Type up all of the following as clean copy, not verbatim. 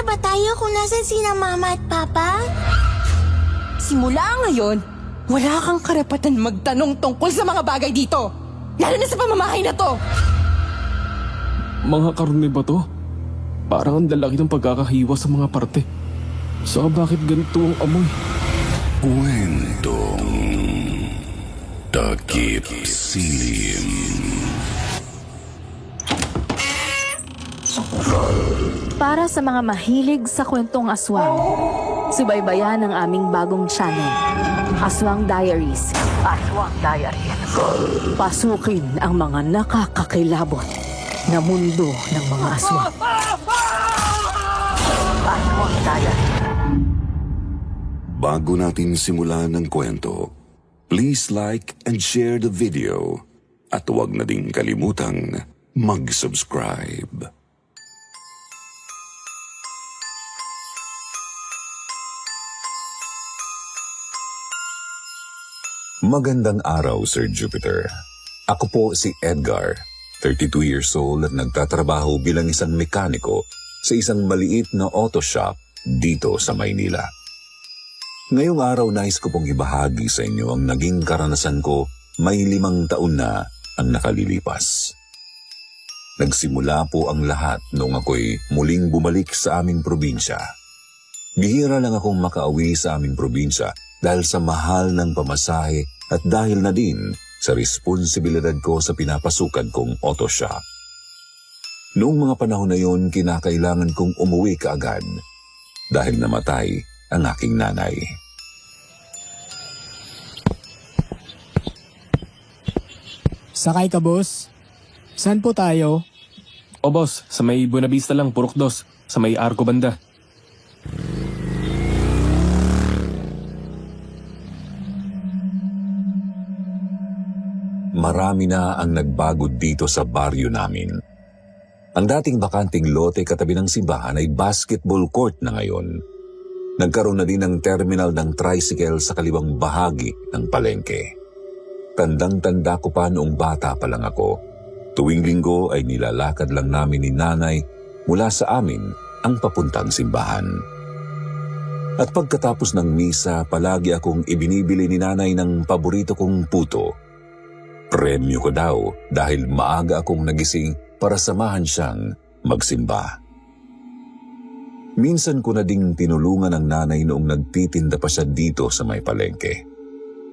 ba tayo kung nasan sina Mama at Papa? Simula ngayon, wala kang karapatan magtanong tungkol sa mga bagay dito. Lalo na sa pamamahay na to. Mga karne ba to? Parang ang lalaki ng pagkakahiwa sa mga parte. Saka bakit ganito ang amoy? Kwentong Takip Silim. Para sa mga mahilig sa kwentong aswang, subaybayan ang aming bagong channel, Aswang Diaries. Aswang Diaries. Pasukin ang mga nakakakilabot na mundo ng mga aswang. Aswang Diaries. Bago natin simulan ng kwento, please like and share the video at huwag na ding kalimutang mag-subscribe. Magandang araw, Sir Jupiter. Ako po si Edgar, 32 years old at nagtatrabaho bilang isang mekaniko sa isang maliit na auto shop dito sa Maynila. Ngayong araw nais ko pong ibahagi sa inyo ang naging karanasan ko may 5 taon na ang nakalilipas. Nagsimula po ang lahat noong ako'y muling bumalik sa aming probinsya. Bihira lang akong makauwi sa aming probinsya dahil sa mahal ng pamasahe at dahil na din sa responsibilidad ko sa pinapasukan kong auto shop. Noong mga panahon na yon, kinakailangan kong umuwi kaagad dahil namatay ang aking nanay. Sakay ka, boss? Saan po tayo? O boss, sa may Buena Vista lang, Purok 2, sa may Arco banda. Marami na ang nagbago dito sa baryo namin. Ang dating bakanting lote katabi ng simbahan ay basketball court na ngayon. Nagkaroon na din ng terminal ng tricycle sa kaliwang bahagi ng palengke. Tandang-tanda ko pa noong bata pa lang ako. Tuwing linggo ay nilalakad lang namin ni nanay mula sa amin ang papuntang simbahan. At pagkatapos ng misa, palagi akong ibinibili ni nanay ng paborito kong puto. Premyo ko daw dahil maaga akong nagising para samahan siyang magsimba. Minsan ko na ding tinulungan ang nanay noong nagtitinda pa siya dito sa may palengke.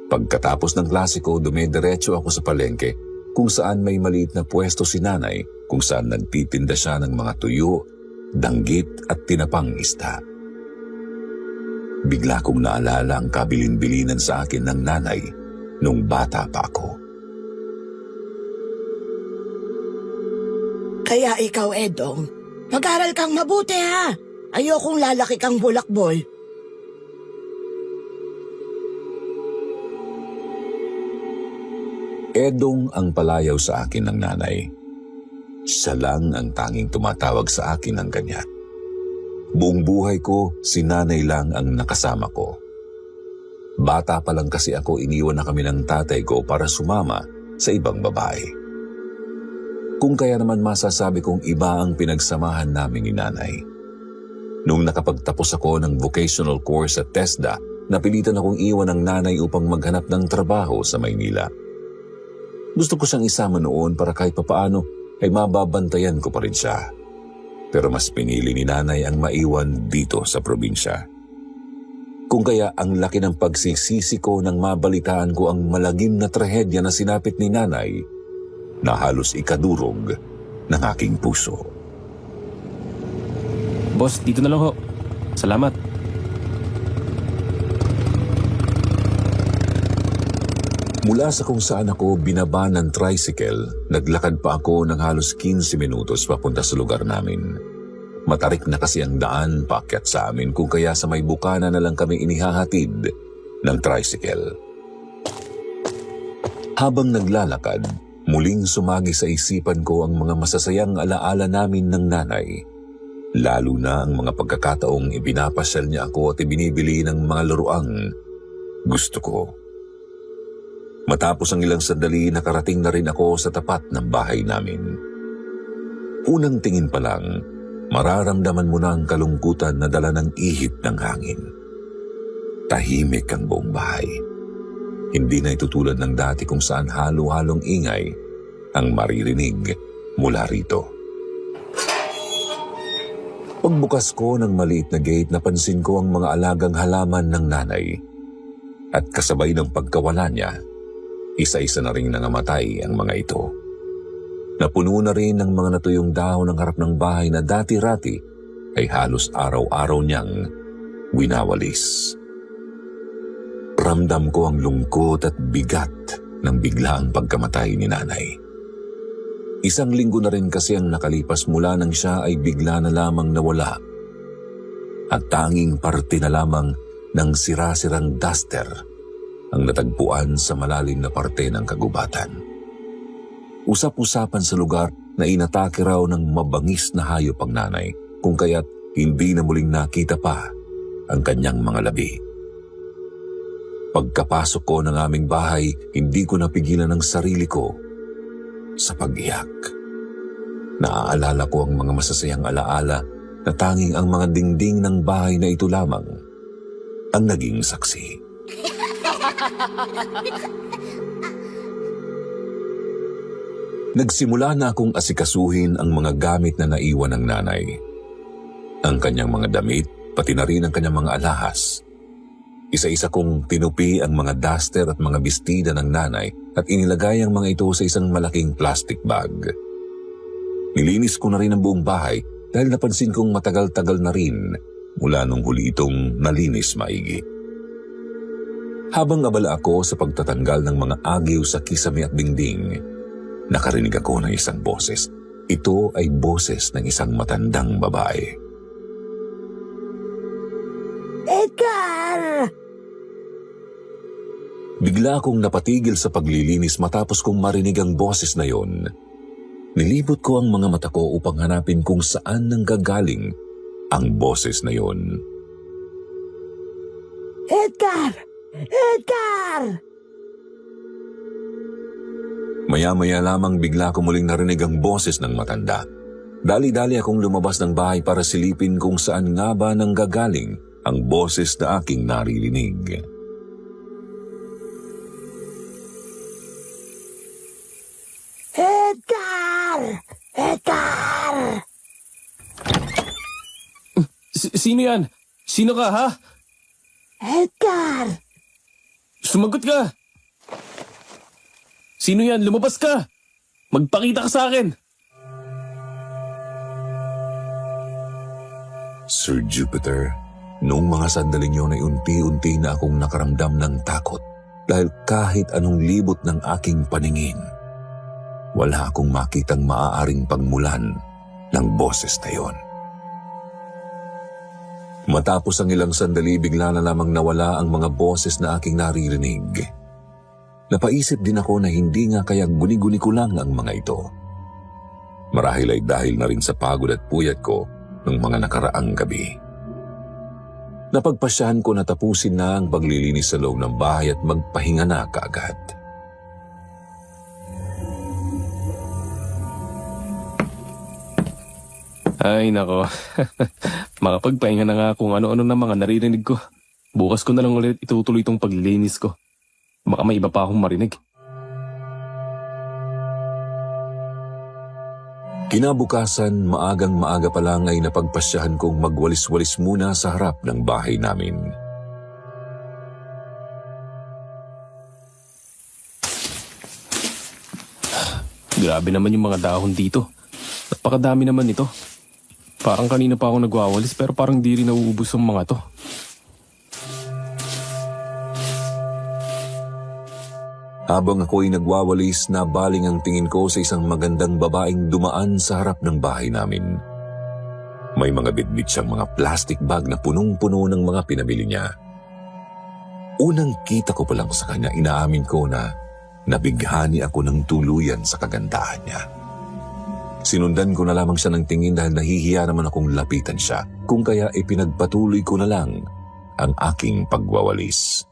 Pagkatapos ng klase ko, dumidiretso ako sa palengke kung saan may maliit na pwesto si nanay kung saan nagtitinda siya ng mga tuyo, danggit at tinapang isda. Bigla kong naalala ang kabilin-bilinan sa akin ng nanay nung bata pa ako. Kaya ikaw, Edong, mag-aral kang mabuti ha. Ayokong lalaki kang bulakboy. Edong ang palayaw sa akin ng nanay. Siya lang ang tanging tumatawag sa akin ng ganyan. Buong buhay ko, si nanay lang ang nakasama ko. Bata pa lang kasi ako, iniwan na kami ng tatay ko para sumama sa ibang babae. Kung kaya naman masasabi kong iba ang pinagsamahan namin ni nanay. Nung nakapagtapos ako ng vocational course sa TESDA, napilitan akong iwan ng nanay upang maghanap ng trabaho sa Maynila. Gusto ko siyang isama noon para kahit papaano ay mababantayan ko pa rin siya. Pero mas pinili ni nanay ang maiwan dito sa probinsya. Kung kaya ang laki ng pagsisisi ko nang mabalitaan ko ang malagim na trahedya na sinapit ni nanay na halos ikadurog ng aking puso. Boss, dito na lang ho. Salamat. Mula sa kung saan ako binaba ng tricycle, naglakad pa ako ng halos 15 minutos papunta sa lugar namin. Matarik na kasi ang daan paakyat sa amin kung kaya sa may bukana na lang kami inihahatid ng tricycle. Habang naglalakad, muling sumagi sa isipan ko ang mga masasayang alaala namin ng nanay. Lalo na ang mga pagkakataong ibinapasyal niya ako at ibinibili ng mga laruang gusto ko. Matapos ang ilang sandali, nakarating na rin ako sa tapat ng bahay namin. Unang tingin pa lang, mararamdaman mo na ang kalungkutan na dala ng ihip ng hangin. Tahimik ang buong bahay. Hindi na itutulad ng dati kung saan halo-halong ingay ang maririnig mula rito. Pagbukas ko ng maliit na gate, napansin ko ang mga alagang halaman ng nanay. At kasabay ng pagkawala niya, isa-isa na ring nangamatay ang mga ito. Napuno na rin ng mga natuyong dahon ng harap ng bahay na dati-rati ay halos araw-araw niyang winawalis. Ramdam ko ang lungkot at bigat ng biglaang pagkamatay ni nanay. Isang linggo na rin kasi ang nakalipas mula nang siya ay bigla na lamang nawala. At tanging parte na lamang ng sira-sirang duster ang natagpuan sa malalim na parte ng kagubatan. Usap-usapan sa lugar na inatake raw ng mabangis na hayop ang nanay, kung kaya't hindi na muling nakita pa ang kanyang mga labi. Pagkapasok ko ng aming bahay, hindi ko napigilan ang sarili ko sa pag-iyak. Naaalala ko ang mga masasayang alaala na tanging ang mga dingding ng bahay na ito lamang ang naging saksi. Nagsimula na akong asikasuhin ang mga gamit na naiwan ng nanay. Ang kanyang mga damit, pati na rin ang kanyang mga alahas. Isa-isa kong tinupi ang mga duster at mga bestida ng nanay at inilagay ang mga ito sa isang malaking plastic bag. Nilinis ko na rin ang buong bahay dahil napansin kong matagal-tagal na rin mula nung huli itong nalinis maigi. Habang abala ako sa pagtatanggal ng mga agiw sa kisame at dingding, nakarinig ako ng isang boses. Ito ay boses ng isang matandang babae. Edgar! Bigla akong napatigil sa paglilinis matapos kong marinig ang boses na yon. Nilibot ko ang mga mata ko upang hanapin kung saan nanggagaling ang boses na yon. Edgar! Edgar! Maya-maya lamang bigla ko muling narinig ang boses ng matanda. Dali-dali akong lumabas ng bahay para silipin kung saan nga ba nanggagaling ang boses na aking naririnig. Edgar! Edgar! Sino yan? Sino ka, ha? Edgar! Sumagot ka! Sino yan? Lumabas ka! Magpakita ka sa akin! Sir Jupiter, noong mga sandaling yun ay unti-unti na akong nakaramdam ng takot dahil kahit anong libot ng aking paningin, wala akong makitang maaaring pagmulan ng boses na yon. Matapos ang ilang sandali, bigla na lamang nawala ang mga boses na aking naririnig. Napaisip din ako na hindi nga kaya guni-guni ko lang ang mga ito. Marahil ay dahil na rin sa pagod at puyat ko ng mga nakaraang gabi. Napagpasyahan ko na tapusin na ang paglilinis sa loob ng bahay at magpahinga na kaagad. Ay, nako. Makapagpahinga na nga kung ano-ano na mga naririnig ko. Bukas ko na lang ulit itutuloy itong paglilinis ko. Baka may iba pa akong marinig. Kinabukasan, maagang-maaga pa lang ay napagpasyahan kong magwalis-walis muna sa harap ng bahay namin. Grabe naman yung mga dahon dito. Napakadami naman ito. Parang kanina pa ako nagwawalis pero parang di rin nauubos ang mga to. Habang ako'y nagwawalis, nabaling ang tingin ko sa isang magandang babaeng dumaan sa harap ng bahay namin. May mga bitbit siyang mga plastic bag na punong-puno ng mga pinabili niya. Unang kita ko pa lang sa kanya, inaamin ko na nabighani ako ng tuluyan sa kagandahan niya. Sinundan ko na lamang siya ng tingin dahil nahihiya naman akong lapitan siya, kung kaya ipinagpatuloy ko na lang ang aking pagwawalis.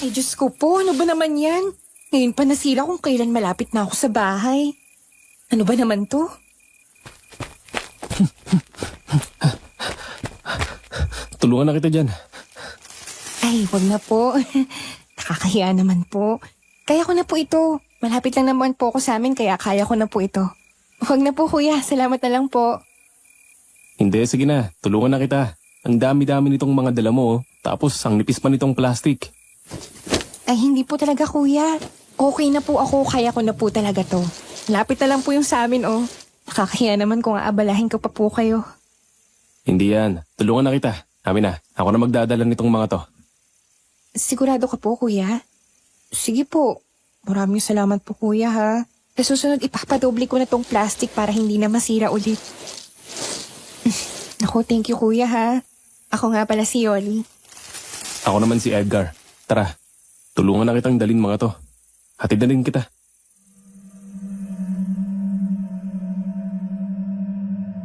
Ay, Diyos ko po, ano ba naman yan? Ngayon pa nasira kung kailan malapit na ako sa bahay. Ano ba naman to? Tulungan na kita dyan. Ay, wag na po. Nakakahiya naman po. Kaya ko na po ito. Malapit lang naman po ako sa amin kaya kaya ko na po ito. Wag na po kuya, salamat na lang po. Hindi, sige na. Tulungan na kita. Ang dami-dami nitong mga dala mo, tapos ang nipis pa nitong plastic. Ay, hindi po talaga kuya. Okay na po ako, kaya ko na po talaga to. Lapit na lang po yung sa amin, oh. Nakakahiya naman kung aabalahin ko pa po kayo. Hindi yan. Tulungan na kita. Amin na. Ako na magdadala nitong mga to. Sigurado ka po, kuya? Sige po. Maraming salamat po, kuya, ha? Sa susunod, ipapadoble ko na tong plastic para hindi na masira ulit. Ako, thank you, kuya, ha? Ako nga pala si Yoli. Ako naman si Edgar. Tara. Tulungan na kitang dalin mga to. Hatid na rin kita.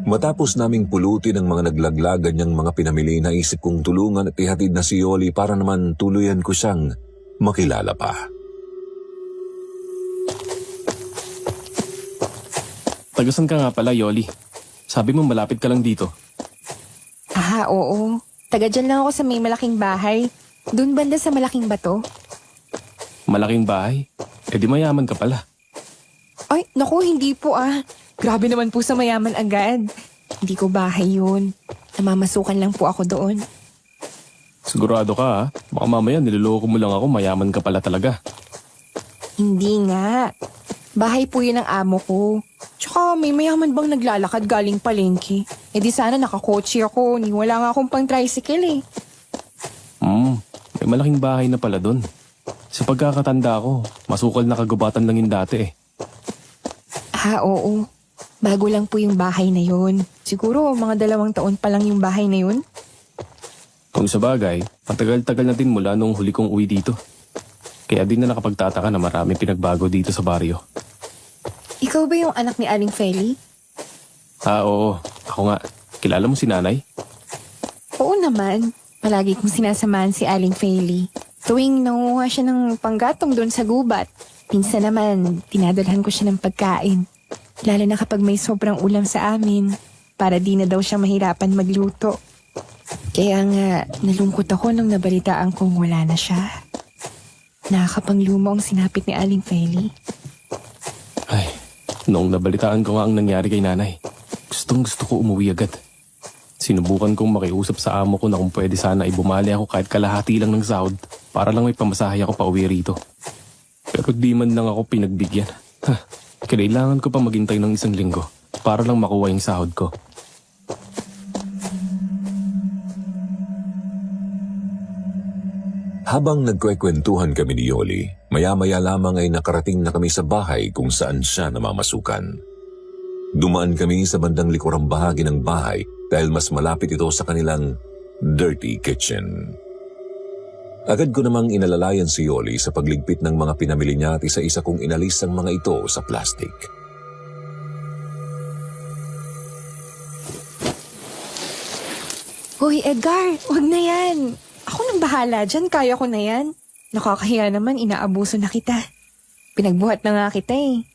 Matapos naming pulutin ang mga naglaglagan niyang mga pinamili, naisip kong tulungan at ihatid na si Yoli para naman tuluyan ko siyang makilala pa. Tagasan ka nga pala, Yoli. Sabi mo malapit ka lang dito. Ah, oo. Taga dyan lang ako sa may malaking bahay. Doon banda sa malaking bato. Malaking bahay? Eh di mayaman ka pala. Ay, naku, hindi po ah. Grabe naman po sa mayaman agad. Hindi ko bahay yun. Namamasukan lang po ako doon. Sigurado ka ha? Baka mamaya niloloko mo lang ako, mayaman ka pala talaga. Hindi nga. Bahay po yun ng amo ko. Tsaka may mayaman bang naglalakad galing palengke? Eh di sana nakakotse ako, ni wala nga akong pang tricycle eh. May malaking bahay na pala dun. Sa pagkakatanda ko, masukal na kagubatan lang yung dati eh. Ah, oo. Bago lang po yung bahay na yun. Siguro mga 2 taon pa lang yung bahay na yun. Kung sa bagay, matagal-tagal na din mula nung huli kong uwi dito. Kaya din na nakapagtataka na marami pinagbago dito sa baryo. Ikaw ba yung anak ni Aling Feli? Ah, oo. Ako nga. Kilala mo si nanay? Oo naman. Palagi kong sinasamahan si Aling Feli. Tuwing nanguha siya ng panggatong doon sa gubat. Minsan naman, tinadalhan ko siya ng pagkain. Lalo na kapag may sobrang ulam sa amin, para di na daw siya mahirapan magluto. Kaya nga, nalungkot ako nung nabalitaan kong wala na siya. Nakakapanglumo ang sinapit ni Aling Feli. Ay, noong nabalitaan ko nga ang nangyari kay nanay, gustong gusto ko umuwi agad. Sinubukan kong makiusap sa amo ko na kung pwede sana ibumali ako kahit kalahati lang ng sahod para lang may pamasahe ako pa uwi rito. Pero di man lang ako pinagbigyan. Kailangan ko pa maghintay ng 1 linggo para lang makuha yung sahod ko. Habang nagkwekwentuhan kami ni Yoli, maya-maya lamang ay nakarating na kami sa bahay kung saan siya namamasukan. Dumaan kami sa bandang likurang bahagi ng bahay dahil mas malapit ito sa kanilang dirty kitchen. Agad ko namang inalalayan si Yoli sa pagligpit ng mga pinamili niya at isa-isa kong inalis ang mga ito sa plastic. Hoy, Edgar, wag na yan. Ako nang bahala dyan, kaya ko na yan. Nakakahiya naman, inaabuso na kita. Pinagbuhat na nga kita eh.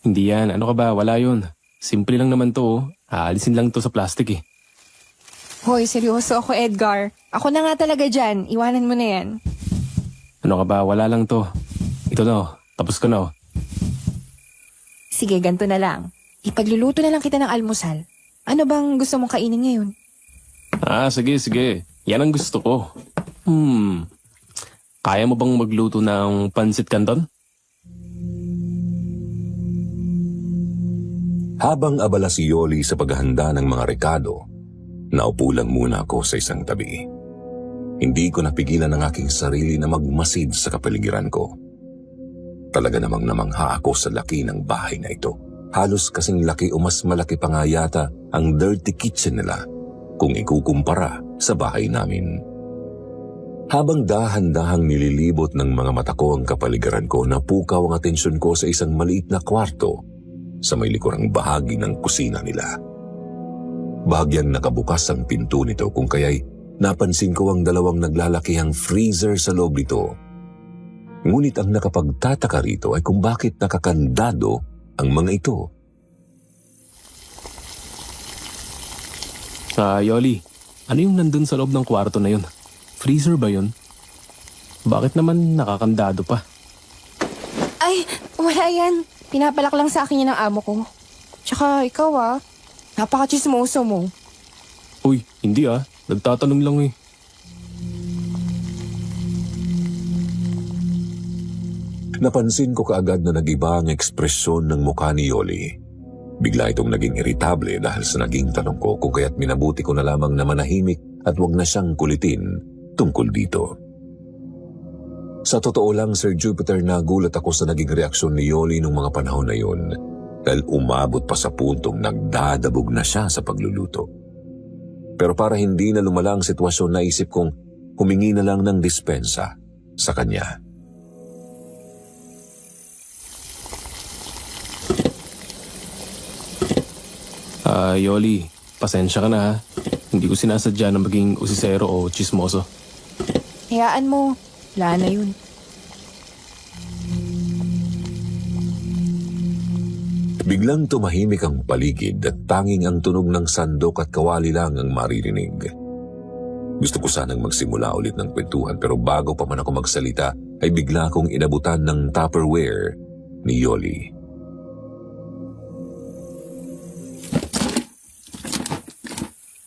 Hindi yan. Ano ka ba? Wala yun. Simple lang naman to. Oh. Aalisin lang to sa plastic eh. Hoy, seryoso ako, Edgar. Ako na nga talaga dyan. Iwanan mo na yan. Ano ka ba? Wala lang to. Ito na oh. Tapos ko na oh. Sige, ganito na lang. Ipagluluto na lang kita ng almusal. Ano bang gusto mong kainin ngayon? Ah, sige, sige. Yan ang gusto ko. Kaya mo bang magluto ng pansit canton? Habang abala si Yoli sa paghahanda ng mga rekado, naupo lang muna ako sa isang tabi. Hindi ko napigilan ang aking sarili na magmasid sa kapaligiran ko. Talaga namang namangha ako sa laki ng bahay na ito. Halos kasing laki o mas malaki pa nga yata ang dirty kitchen nila kung ikukumpara sa bahay namin. Habang dahan-dahang nililibot ng mga mata ko ang kapaligiran ko, napukaw ang atensyon ko sa isang maliit na kwarto sa may likurang bahagi ng kusina nila. Bahagyang nakabukas ang pinto nito kung kaya'y napansin ko ang 2 naglalakihang freezer sa loob nito. Ngunit ang nakapagtataka rito ay kung bakit nakakandado ang mga ito. Yoli, ano yung nandun sa loob ng kwarto na yun? Freezer ba yun? Bakit naman nakakandado pa? Ay, wala yan. Pinapalak lang sa akin yan ng amo ko. Tsaka ikaw napaka-chismoso mo. Uy, hindi nagtatanong lang eh. Napansin ko kaagad na nag-iba ang ekspresyon ng mukha ni Yoli. Bigla itong naging iritable dahil sa naging tanong ko kung kaya't minabuti ko na lamang na manahimik at wag na siyang kulitin tungkol dito. Sa totoo lang, Sir Jupiter, nagulat ako sa naging reaksyon ni Yoli nung mga panahon na yun dahil umabot pa sa puntong nagdadabog na siya sa pagluluto. Pero para hindi na lumala ang sitwasyon, naisip kong humingi na lang ng dispensa sa kanya. Yoli, pasensya ka na ha. Hindi ko sinasadya na maging usisero o chismoso. Hayaan mo. Wala na yun. Biglang tumahimik ang paligid at tanging ang tunog ng sandok at kawali lang ang maririnig. Gusto ko sanang magsimula ulit ng kwentuhan pero bago pa man ako magsalita ay bigla akong inabutan ng Tupperware ni Yoli.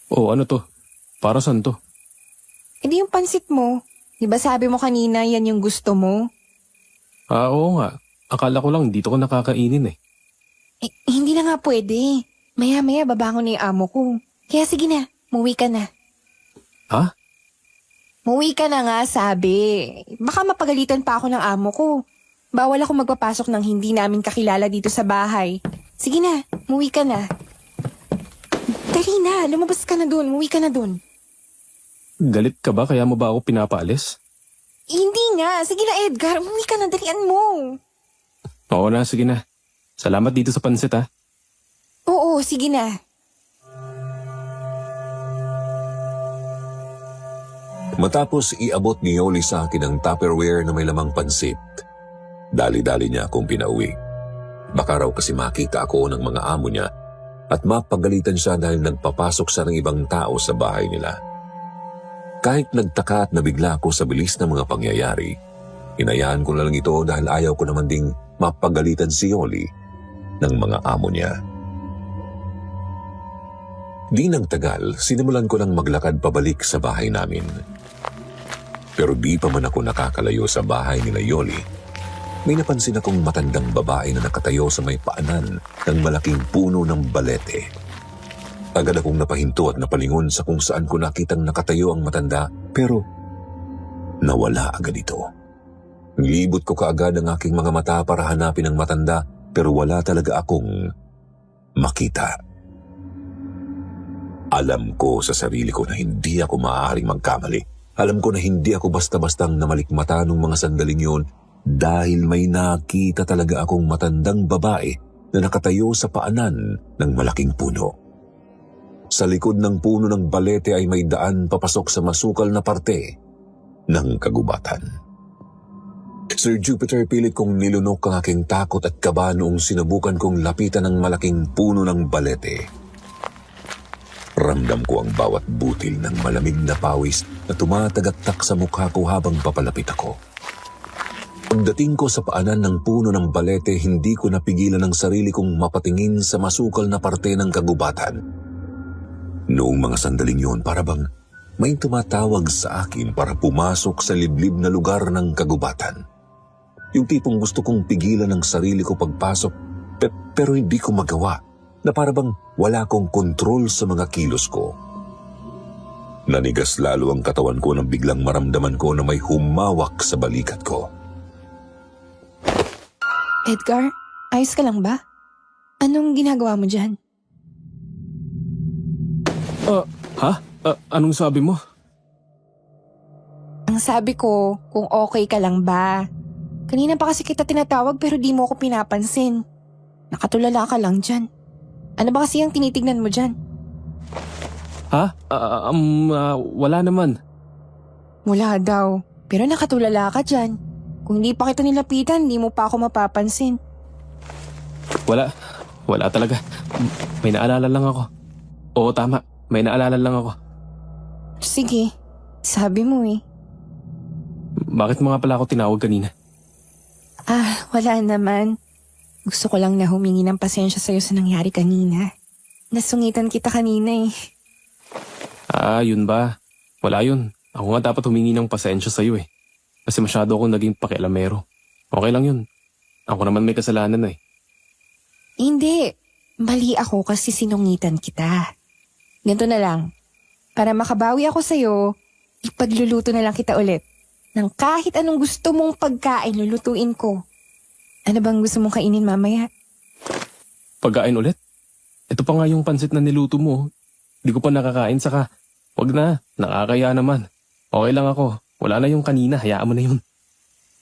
Oh, ano to? Para saan to? Hindi yung pansit mo. Di ba sabi mo kanina yan yung gusto mo? Oo nga. Akala ko lang dito ko nakakainin eh. Hindi na nga pwede. Maya-maya babangon na yung amo ko. Kaya sige na, muwi ka na. Ha? Muwi ka na nga, sabi. Baka mapagalitan pa ako ng amo ko. Bawal ako magpapasok ng hindi namin kakilala dito sa bahay. Sige na, muwi ka na. Dali na, lumabas ka na dun, muwi ka na dun. Galit ka ba kaya mo ba ako pinapaalis? Hindi nga, sige na Edgar, umuwi ka na, dalian mo. Oo na, sige na. Salamat dito sa pansit ha. Oo, sige na. Matapos iabot ni Yoli sa akin ang Tupperware na may lamang pansit, dali-dali niya akong pinauwi. Baka raw kasi makita ako ng mga amo niya at mapagalitan siya dahil nagpapasok siya ng ibang tao sa bahay nila. Kahit nagtaka at nabigla ako sa bilis ng mga pangyayari, hinayaan ko na lang ito dahil ayaw ko naman ding mapagalitan si Yoli ng mga amo niya. Di nang tagal, sinimulan ko lang maglakad pabalik sa bahay namin. Pero di pa man ako nakakalayo sa bahay nila Yoli, may napansin akong matandang babae na nakatayo sa may paanan ng malaking puno ng balete. Agad akong napahinto at napalingon sa kung saan ko nakitang nakatayo ang matanda, pero nawala agad ito. Nilibot ko kaagad ang aking mga mata para hanapin ang matanda, pero wala talaga akong makita. Alam ko sa sarili ko na hindi ako maaaring magkamali. Alam ko na hindi ako basta-bastang namalikmata nung mga sandaling yun dahil may nakita talaga akong matandang babae na nakatayo sa paanan ng malaking puno. Sa likod ng puno ng balete ay may daan papasok sa masukal na parte ng kagubatan. Sir Jupiter, pilit kong nilunok ang aking takot at kaba noong sinubukan kong lapitan ng malaking puno ng balete. Ramdam ko ang bawat butil ng malamig na pawis na tumatagaktak sa mukha ko habang papalapit ako. Pagdating ko sa paanan ng puno ng balete, hindi ko napigilan ang sarili kong mapatingin sa masukal na parte ng kagubatan. Noong mga sandaling yun, para bang may tumatawag sa akin para pumasok sa liblib na lugar ng kagubatan. Yung tipong gusto kong pigilan ang sarili ko pagpasok, pero hindi ko magawa, na para bang wala akong kontrol sa mga kilos ko. Nanigas lalo ang katawan ko nang biglang maramdaman ko na may humawak sa balikat ko. Edgar, ayos ka lang ba? Anong ginagawa mo dyan? Anong sabi mo? Ang sabi ko, kung okay ka lang ba? Kanina pa kasi kita tinatawag pero di mo ako pinapansin. Nakatulala ka lang dyan. Ano ba kasi ang tinitignan mo dyan? Wala naman. Wala daw. Pero nakatulala ka dyan. Kung hindi pa kita nilapitan, hindi mo pa ako mapapansin. Wala talaga. May naalala lang ako. Oo, tama. May naalala lang ako. Sige, sabi mo eh. Bakit mo nga pala ako tinawag kanina? Wala naman. Gusto ko lang na humingi ng pasensya sa'yo sa nangyari kanina. Nasungitan kita kanina eh. Yun ba? Wala yun. Ako nga dapat humingi ng pasensya sa'yo eh. Kasi masyado akong naging pakialamero. Okay lang yun. Ako naman may kasalanan eh. Hindi. Mali ako kasi sinungitan kita. Ganito na lang. Para makabawi ako sa'yo, ipagluluto na lang kita ulit. Nang kahit anong gusto mong pagkain, lulutuin ko. Ano bang gusto mong kainin mamaya? Pagkain ulit? Ito pa nga yung pansit na niluto mo. Di ko pa nakakain saka. Wag na, nakakaya naman. Okay lang ako. Wala na yung kanina, hayaan mo na yun.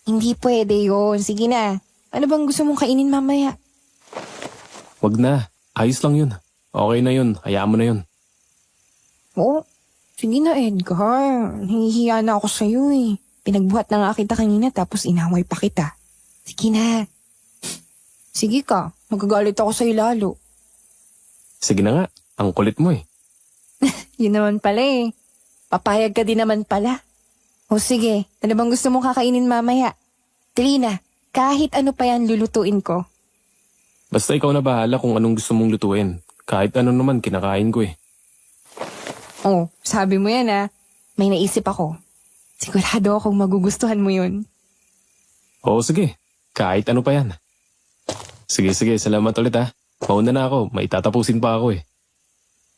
Hindi pwede yun. Sige na. Ano bang gusto mong kainin mamaya? Wag na, ayos lang yun. Okay na yun, hayaan mo na yun. Oo. Sige na, Edgar. Nahihiya na ako sa'yo eh. Pinagbuhat na nga kita kanina tapos inaway pa kita. Sige na. Sige ka, magagalit ako sa'yo lalo. Sige na nga, ang kulit mo eh. Yun naman pala eh. Papayag ka din naman pala. O sige, ano bang gusto mong kakainin mamaya? Dali na, kahit ano pa yan lulutuin ko. Basta ikaw na bahala kung anong gusto mong lutuin. Kahit ano naman, kinakain ko eh. Oh, sabi mo yan ah. May naisip ako. Sigurado akong magugustuhan mo yun. Oo sige, kahit ano pa yan. Sige, salamat ulit ha. Mauna na ako, may tatapusin pa ako eh.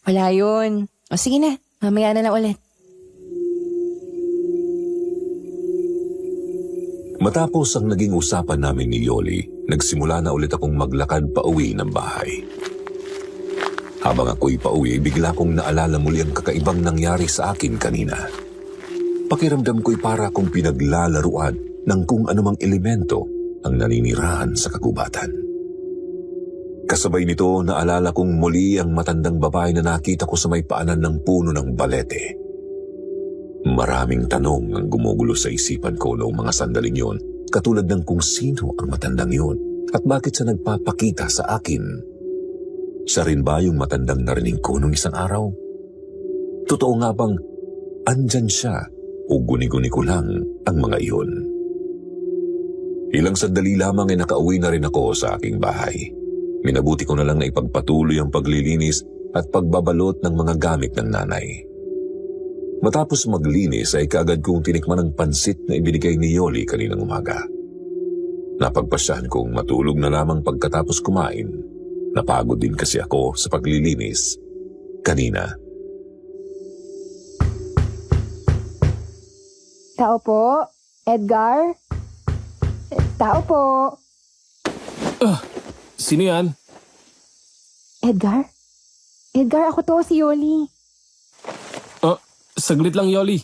Wala yun. O sige na, mamaya na lang ulit. Matapos ang naging usapan namin ni Yoli, nagsimula na ulit akong maglakad pauwi ng bahay. Habang ako'y pauwi, bigla kong naalala muli ang kakaibang nangyari sa akin kanina. Pakiramdam ko'y para akong pinaglalaruan ng kung anumang elemento ang naninirahan sa kagubatan. Kasabay nito, naalala kong muli ang matandang babae na nakita ko sa may paanan ng puno ng balete. Maraming tanong ang gumugulo sa isipan ko noong mga sandaling yon, katulad ng kung sino ang matandang yon at bakit siya nagpapakita sa akin. Siya rin ba yung matandang narinig ko noong isang araw? Totoo nga bang andyan siya o guni-guni ko lang ang mga iyon? Ilang sandali lamang ay nakauwi na rin ako sa aking bahay. Minabuti ko na lang na ipagpatuloy ang paglilinis at pagbabalot ng mga gamit ng nanay. Matapos maglinis ay kaagad kong tinikman ang pansit na ibinigay ni Yoli kaninang umaga. Napagpasyahan kong matulog na lamang pagkatapos kumain. Napagod din kasi ako sa paglilinis kanina. Tao po? Edgar? Tao po? Sino yan? Edgar? Edgar, ako to, si Yoli. Saglit lang Yoli.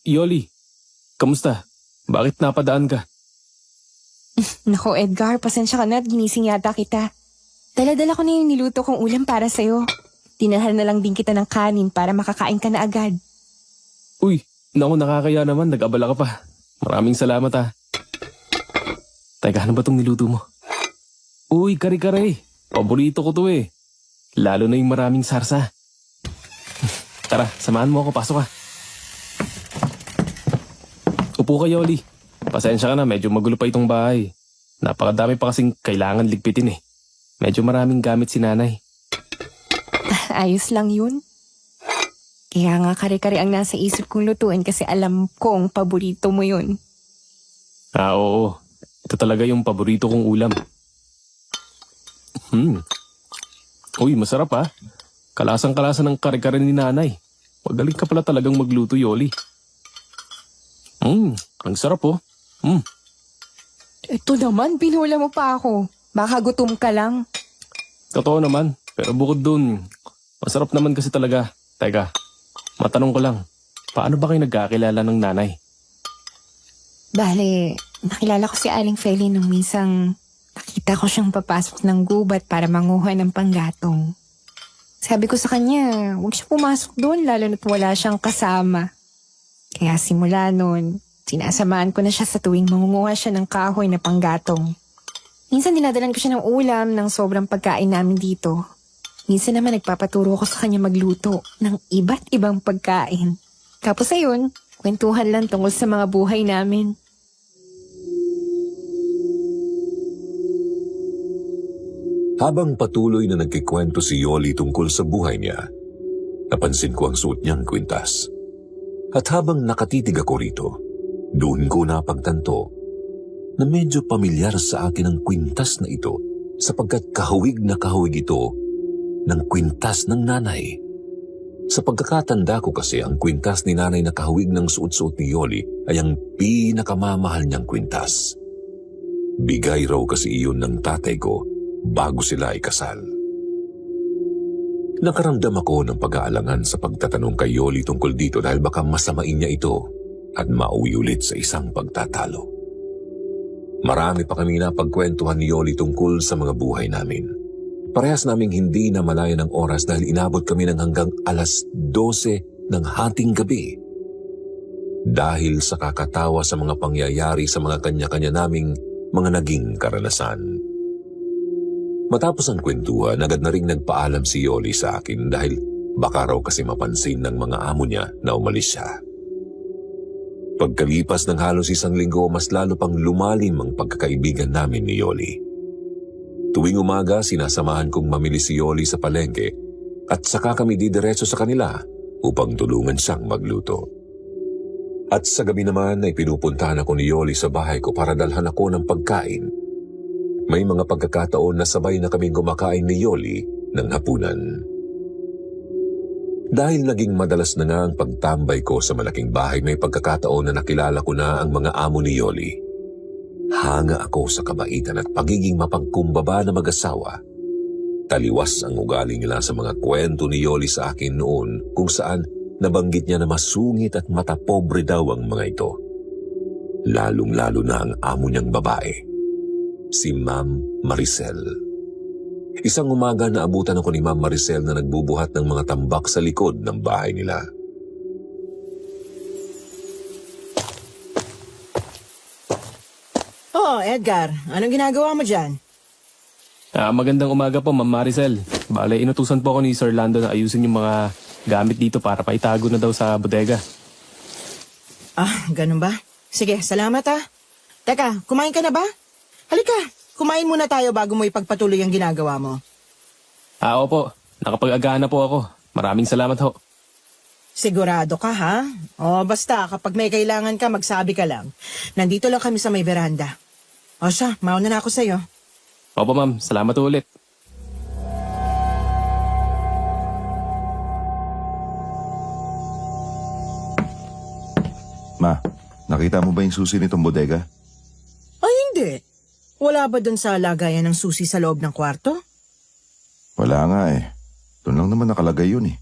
Yoli, kamusta? Bakit napadaan ka? Nako Edgar, pasensya ka na at ginising yata kita. Dala-dala ko na yung niluto kong ulam para sa'yo. Dinalhan na lang din kita ng kanin para makakain ka na agad. Uy, naku nakakaya naman, nag-abala ka pa. Maraming salamat ha. Teka, ano ba tong niluto mo? Uy, kare-kare. Paborito ko to eh. Lalo na yung maraming sarsa. Tara, samahan mo ako, pasok ka. Upo ka, Yoli. Pasensya ka na, medyo magulo pa itong bahay. Napakadami pa kasing kailangan ligpitin eh. Medyo maraming gamit si nanay. Ayos lang yun. Kaya nga kare-kare ang nasa isip kong lutuin kasi alam kong paborito mo yun. Oo. Ito talaga yung paborito kong ulam. Uy, masarap ha. Kalasang-kalasa ng kare-kare ni nanay. Magaling ka pala talagang magluto, Yoli. Ang sarap oh. Ito naman, pinula mo pa ako. Baka gutom ka lang. Totoo naman. Pero bukod dun, masarap naman kasi talaga. Teka, matanong ko lang. Paano ba kayo nagkakilala ng nanay? Bale, nakilala ko si Aling Feli nung minsan nakita ko siyang papasok ng gubat para manguha ng panggatong. Sabi ko sa kanya, huwag siya pumasok doon lalo na't wala siyang kasama. Kaya simula noon, sinasamahan ko na siya sa tuwing mangunguha siya ng kahoy na panggatong. Minsan dinadalan ko siya ng ulam ng sobrang pagkain namin dito. Minsan naman nagpapaturo ko sa kanya magluto ng iba't ibang pagkain. Tapos ayun, kwentuhan lang tungkol sa mga buhay namin. Habang patuloy na nagkikwento si Yoli tungkol sa buhay niya, napansin ko ang suot niyang kwintas. At habang nakatitig ako rito, doon ko napagtanto na medyo pamilyar sa akin ang kwintas na ito sapagkat kahawig na kahawig ito ng kwintas ng nanay. Sa pagkakatanda ko kasi ang kwintas ni nanay na kahawig ng suot-suot ni Yoli ay ang pinakamamahal niyang kwintas. Bigay raw kasi iyon ng tatay ko bago sila ikasal. Nakaramdam ako ng pag-aalangan sa pagtatanong kay Yoli tungkol dito dahil baka masamain niya ito at mauwi ulit sa isang pagtatalo. Marami pa kami napagkwentuhan ni Yoli tungkol sa mga buhay namin. Parehas naming hindi na malaya ng oras dahil inabot kami ng hanggang alas 12 ng hating gabi. Dahil sa kakatawa sa mga pangyayari sa mga kanya-kanya naming mga naging karanasan. Matapos ang kwentuhan, agad na ring nagpaalam si Yoli sa akin dahil baka raw kasi mapansin ng mga amo niya na umalis siya. Pagkalipas ng halos 1 linggo, mas lalo pang lumalim ang pagkakaibigan namin ni Yoli. Tuwing umaga, sinasamahan kong mamili si Yoli sa palengke at saka kami didiretso sa kanila upang tulungan siyang magluto. At sa gabi naman ay pinupuntahan ako ni Yoli sa bahay ko para dalhan ako ng pagkain. May mga pagkakataon na sabay na kaming kumakain ni Yoli ng hapunan. Dahil naging madalas na nga ang pagtambay ko sa malaking bahay, may pagkakataon na nakilala ko na ang mga amo ni Yoli. Hanga ako sa kabaitan at pagiging mapagkumbaba na mag-asawa. Taliwas ang ugali nila sa mga kwento ni Yoli sa akin noon kung saan nabanggit niya na masungit at matapobre daw ang mga ito. Lalong-lalo na ang amo niyang babae, si Ma'am Maricel. Isang umaga naabutan ako ni Ma'am Maricel na nagbubuhat ng mga tambak sa likod ng bahay nila. Oh, Edgar, anong ginagawa mo dyan? Magandang umaga po, Ma'am Maricel. Bale, inutusan po ako ni Sir Lando na ayusin yung mga gamit dito para paitago na daw sa bodega. Ah, ganun ba? Sige, salamat ah. Teka, kumain ka na ba? Halika, kumain muna tayo bago mo ipagpatuloy ang ginagawa mo. Opo. Nakapag-agahan na po ako. Maraming salamat ho. Sigurado ka ha? O basta, kapag may kailangan ka, magsabi ka lang. Nandito lang kami sa may veranda. O siya, mauna na ako sa'yo. Opo, ma'am. Salamat ulit. Ma, nakita mo ba yung susi nitong bodega? Ay, hindi. Wala ba dun sa lagayan ng susi sa loob ng kwarto? Wala nga eh. Doon lang naman nakalagay yun eh.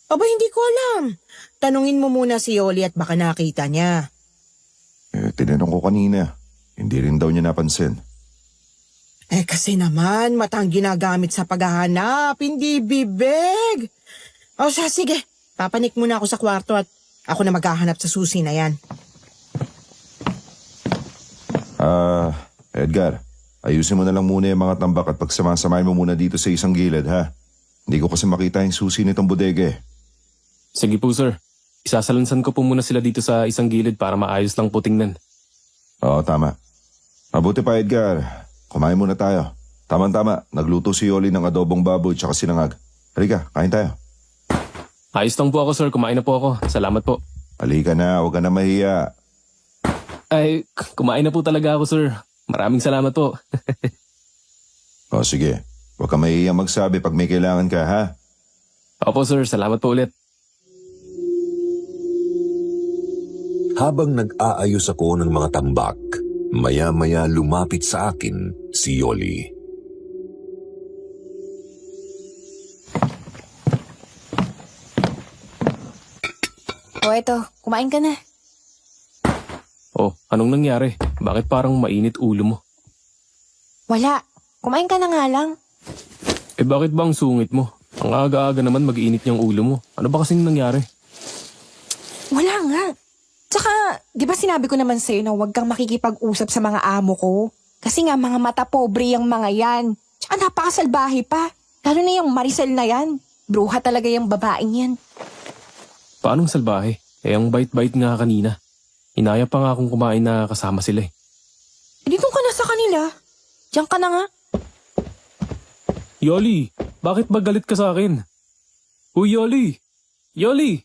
Aba, hindi ko alam. Tanungin mo muna si Yoli at baka nakita niya. Tinanong ko kanina. Hindi rin daw niya napansin. Kasi naman, matang ginagamit sa paghahanap, hindi bibig. O siya, sige. Papanik muna ako sa kwarto at ako na maghahanap sa susi na yan. Edgar, ayusin mo na lang muna yung mga tambak at pagsamasamahin mo muna dito sa isang gilid, ha? Hindi ko kasi makita yung susi nitong bodega eh. Sige po, sir. Isasalansan ko po muna sila dito sa isang gilid para maayos lang po tingnan. Oo, tama. Mabuti pa, Edgar. Kumain muna tayo. Tama-tama, nagluto si Yoli ng adobong baboy tsaka sinangag. Halika, kain tayo. Ayos lang po ako, sir. Kumain na po ako. Salamat po. Halika na, huwag ka na mahiya. Ay, kumain na po talaga ako, sir. Maraming salamat po. O sige, huwag ka mahihiyang magsabi pag may kailangan ka, ha? Opo, sir. Salamat po ulit. Habang nag-aayos ako ng mga tambak, maya-maya lumapit sa akin si Yoli. O eto, kumain ka na. Oh, anong nangyari? Bakit parang mainit ulo mo? Wala, kumain ka na nga lang. Bakit ba ang sungit mo? Ang aga-aga naman mag-iinit niyang ulo mo. Ano ba kasing nangyari? Wala nga. Tsaka, di ba sinabi ko naman sa'yo na huwag kang makikipag-usap sa mga amo ko? Kasi nga mga mata pobre yung mga yan. Tsaka napakasalbahe pa. Lalo na yung Maricel na yan. Bruha talaga yung babaeng yan. Paanong salbahe? Ang bait-bait nga kanina. Inaya pa nga akong kumain na kasama sila eh. Dito ka na sa kanila. Diyan ka na nga. Yoli, bakit ba galit ka sa akin? Uy, Yoli! Yoli!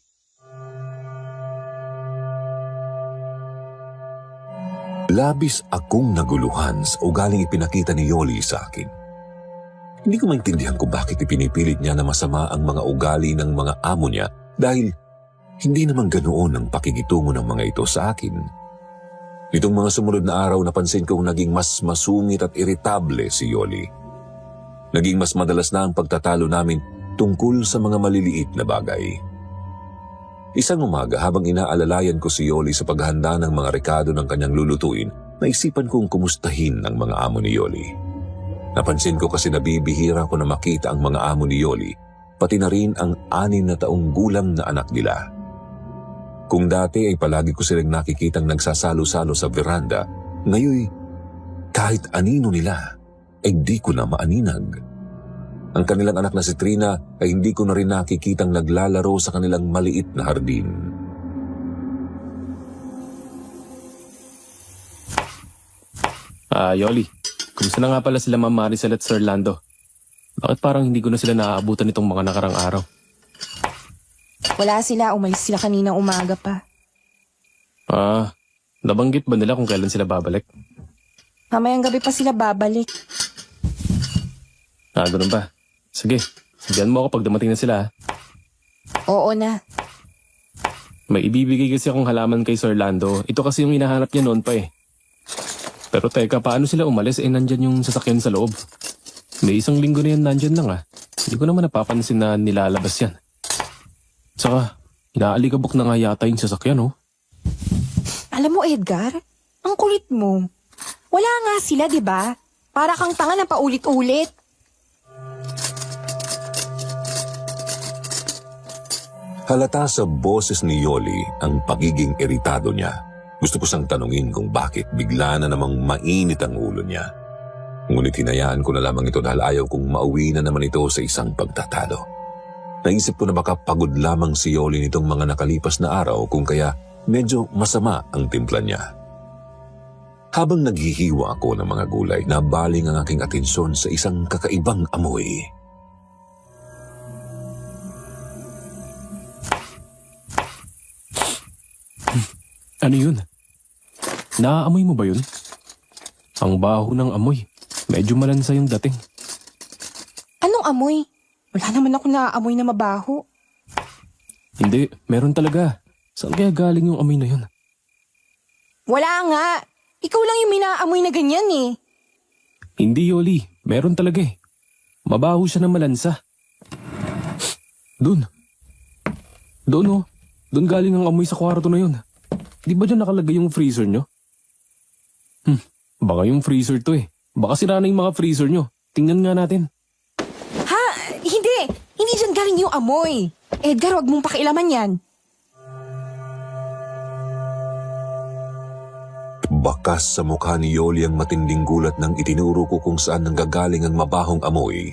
Labis akong naguluhan sa ugaling ipinakita ni Yoli sa akin. Hindi ko maintindihan kung bakit ipinipilit niya na masama ang mga ugali ng mga amo niya dahil hindi naman ganoon ang pakikitungo ng mga ito sa akin. Nitong mga sumunod na araw napansin kong naging mas masungit at iritable si Yoli. Naging mas madalas na ang pagtatalo namin tungkol sa mga maliliit na bagay. Isang umaga habang inaalalayan ko si Yoli sa paghahanda ng mga rekado ng kanyang lulutuin, naisipan kong kumustahin ang mga amo ni Yoli. Napansin ko kasi nabibihira ko na makita ang mga amo ni Yoli, pati na rin ang 6 na taong gulang na anak nila. Kung dati ay palagi ko silang nakikitang nagsasalo-salo sa veranda, ngayon kahit anino nila ay di ko na maaninag. Ang kanilang anak na si Trina ay hindi ko na rin nakikitang naglalaro sa kanilang maliit na hardin. Yoli, kumusta na nga pala sila Ma'am Maricel at Sir Lando? Bakit parang hindi ko na sila naaabutan itong mga nakarang araw? Wala sila. Umalis sila kaninang umaga pa. Nabanggit ba nila kung kailan sila babalik? Mamayang gabi pa sila babalik. Ganun ba? Sige, sabihan mo ako pag dumating na sila. Oo na. May ibibigay kasi akong halaman kay Sir Lando. Ito kasi yung hinahanap niya noon pa eh. Pero teka, paano sila umalis nandyan yung sasakyan sa loob? May 1 linggo na yan nandyan lang Hindi ko naman napapansin na nilalabas yan. Saka, inaalikabok na nga yata yung sasakyan Alam mo, Edgar, ang kulit mo. Wala nga sila, di ba? Para kang tanga na paulit-ulit. Halata sa boses ni Yoli ang pagiging iritado niya. Gusto ko siyang tanungin kung bakit bigla na namang mainit ang ulo niya. Ngunit hinayaan ko na lamang ito dahil ayaw kong mauwi na naman ito sa isang pagtatalo. Naisip ko na baka pagod lamang si Yoli nitong mga nakalipas na araw kung kaya medyo masama ang timpla niya. Habang naghihiwa ako ng mga gulay, nabaling ang aking atensyon sa isang kakaibang amoy. Ano yun? Naaamoy mo ba yun? Ang baho ng amoy. Medyo malansa yung dating. Anong amoy? Wala naman ako naaamoy na mabaho. Hindi, meron talaga. Saan kaya galing yung amoy na yun? Wala nga. Ikaw lang yung minaamoy na ganyan eh. Hindi, Yoli. Meron talaga eh. Mabaho siya na malansa. Doon. Doon Doon galing ang amoy sa kwarto na yun. Di ba dyan nakalagay yung freezer nyo? Baka yung freezer to eh. Baka sira na yung mga freezer nyo. Tingnan nga natin. Ha? Hindi. Hindi dyan galing yung amoy. Edgar, wag mong pakialaman yan. Bakas sa mukha ni Yoli ang matinding gulat nang itinuro ko kung saan nanggagaling ang mabahong amoy.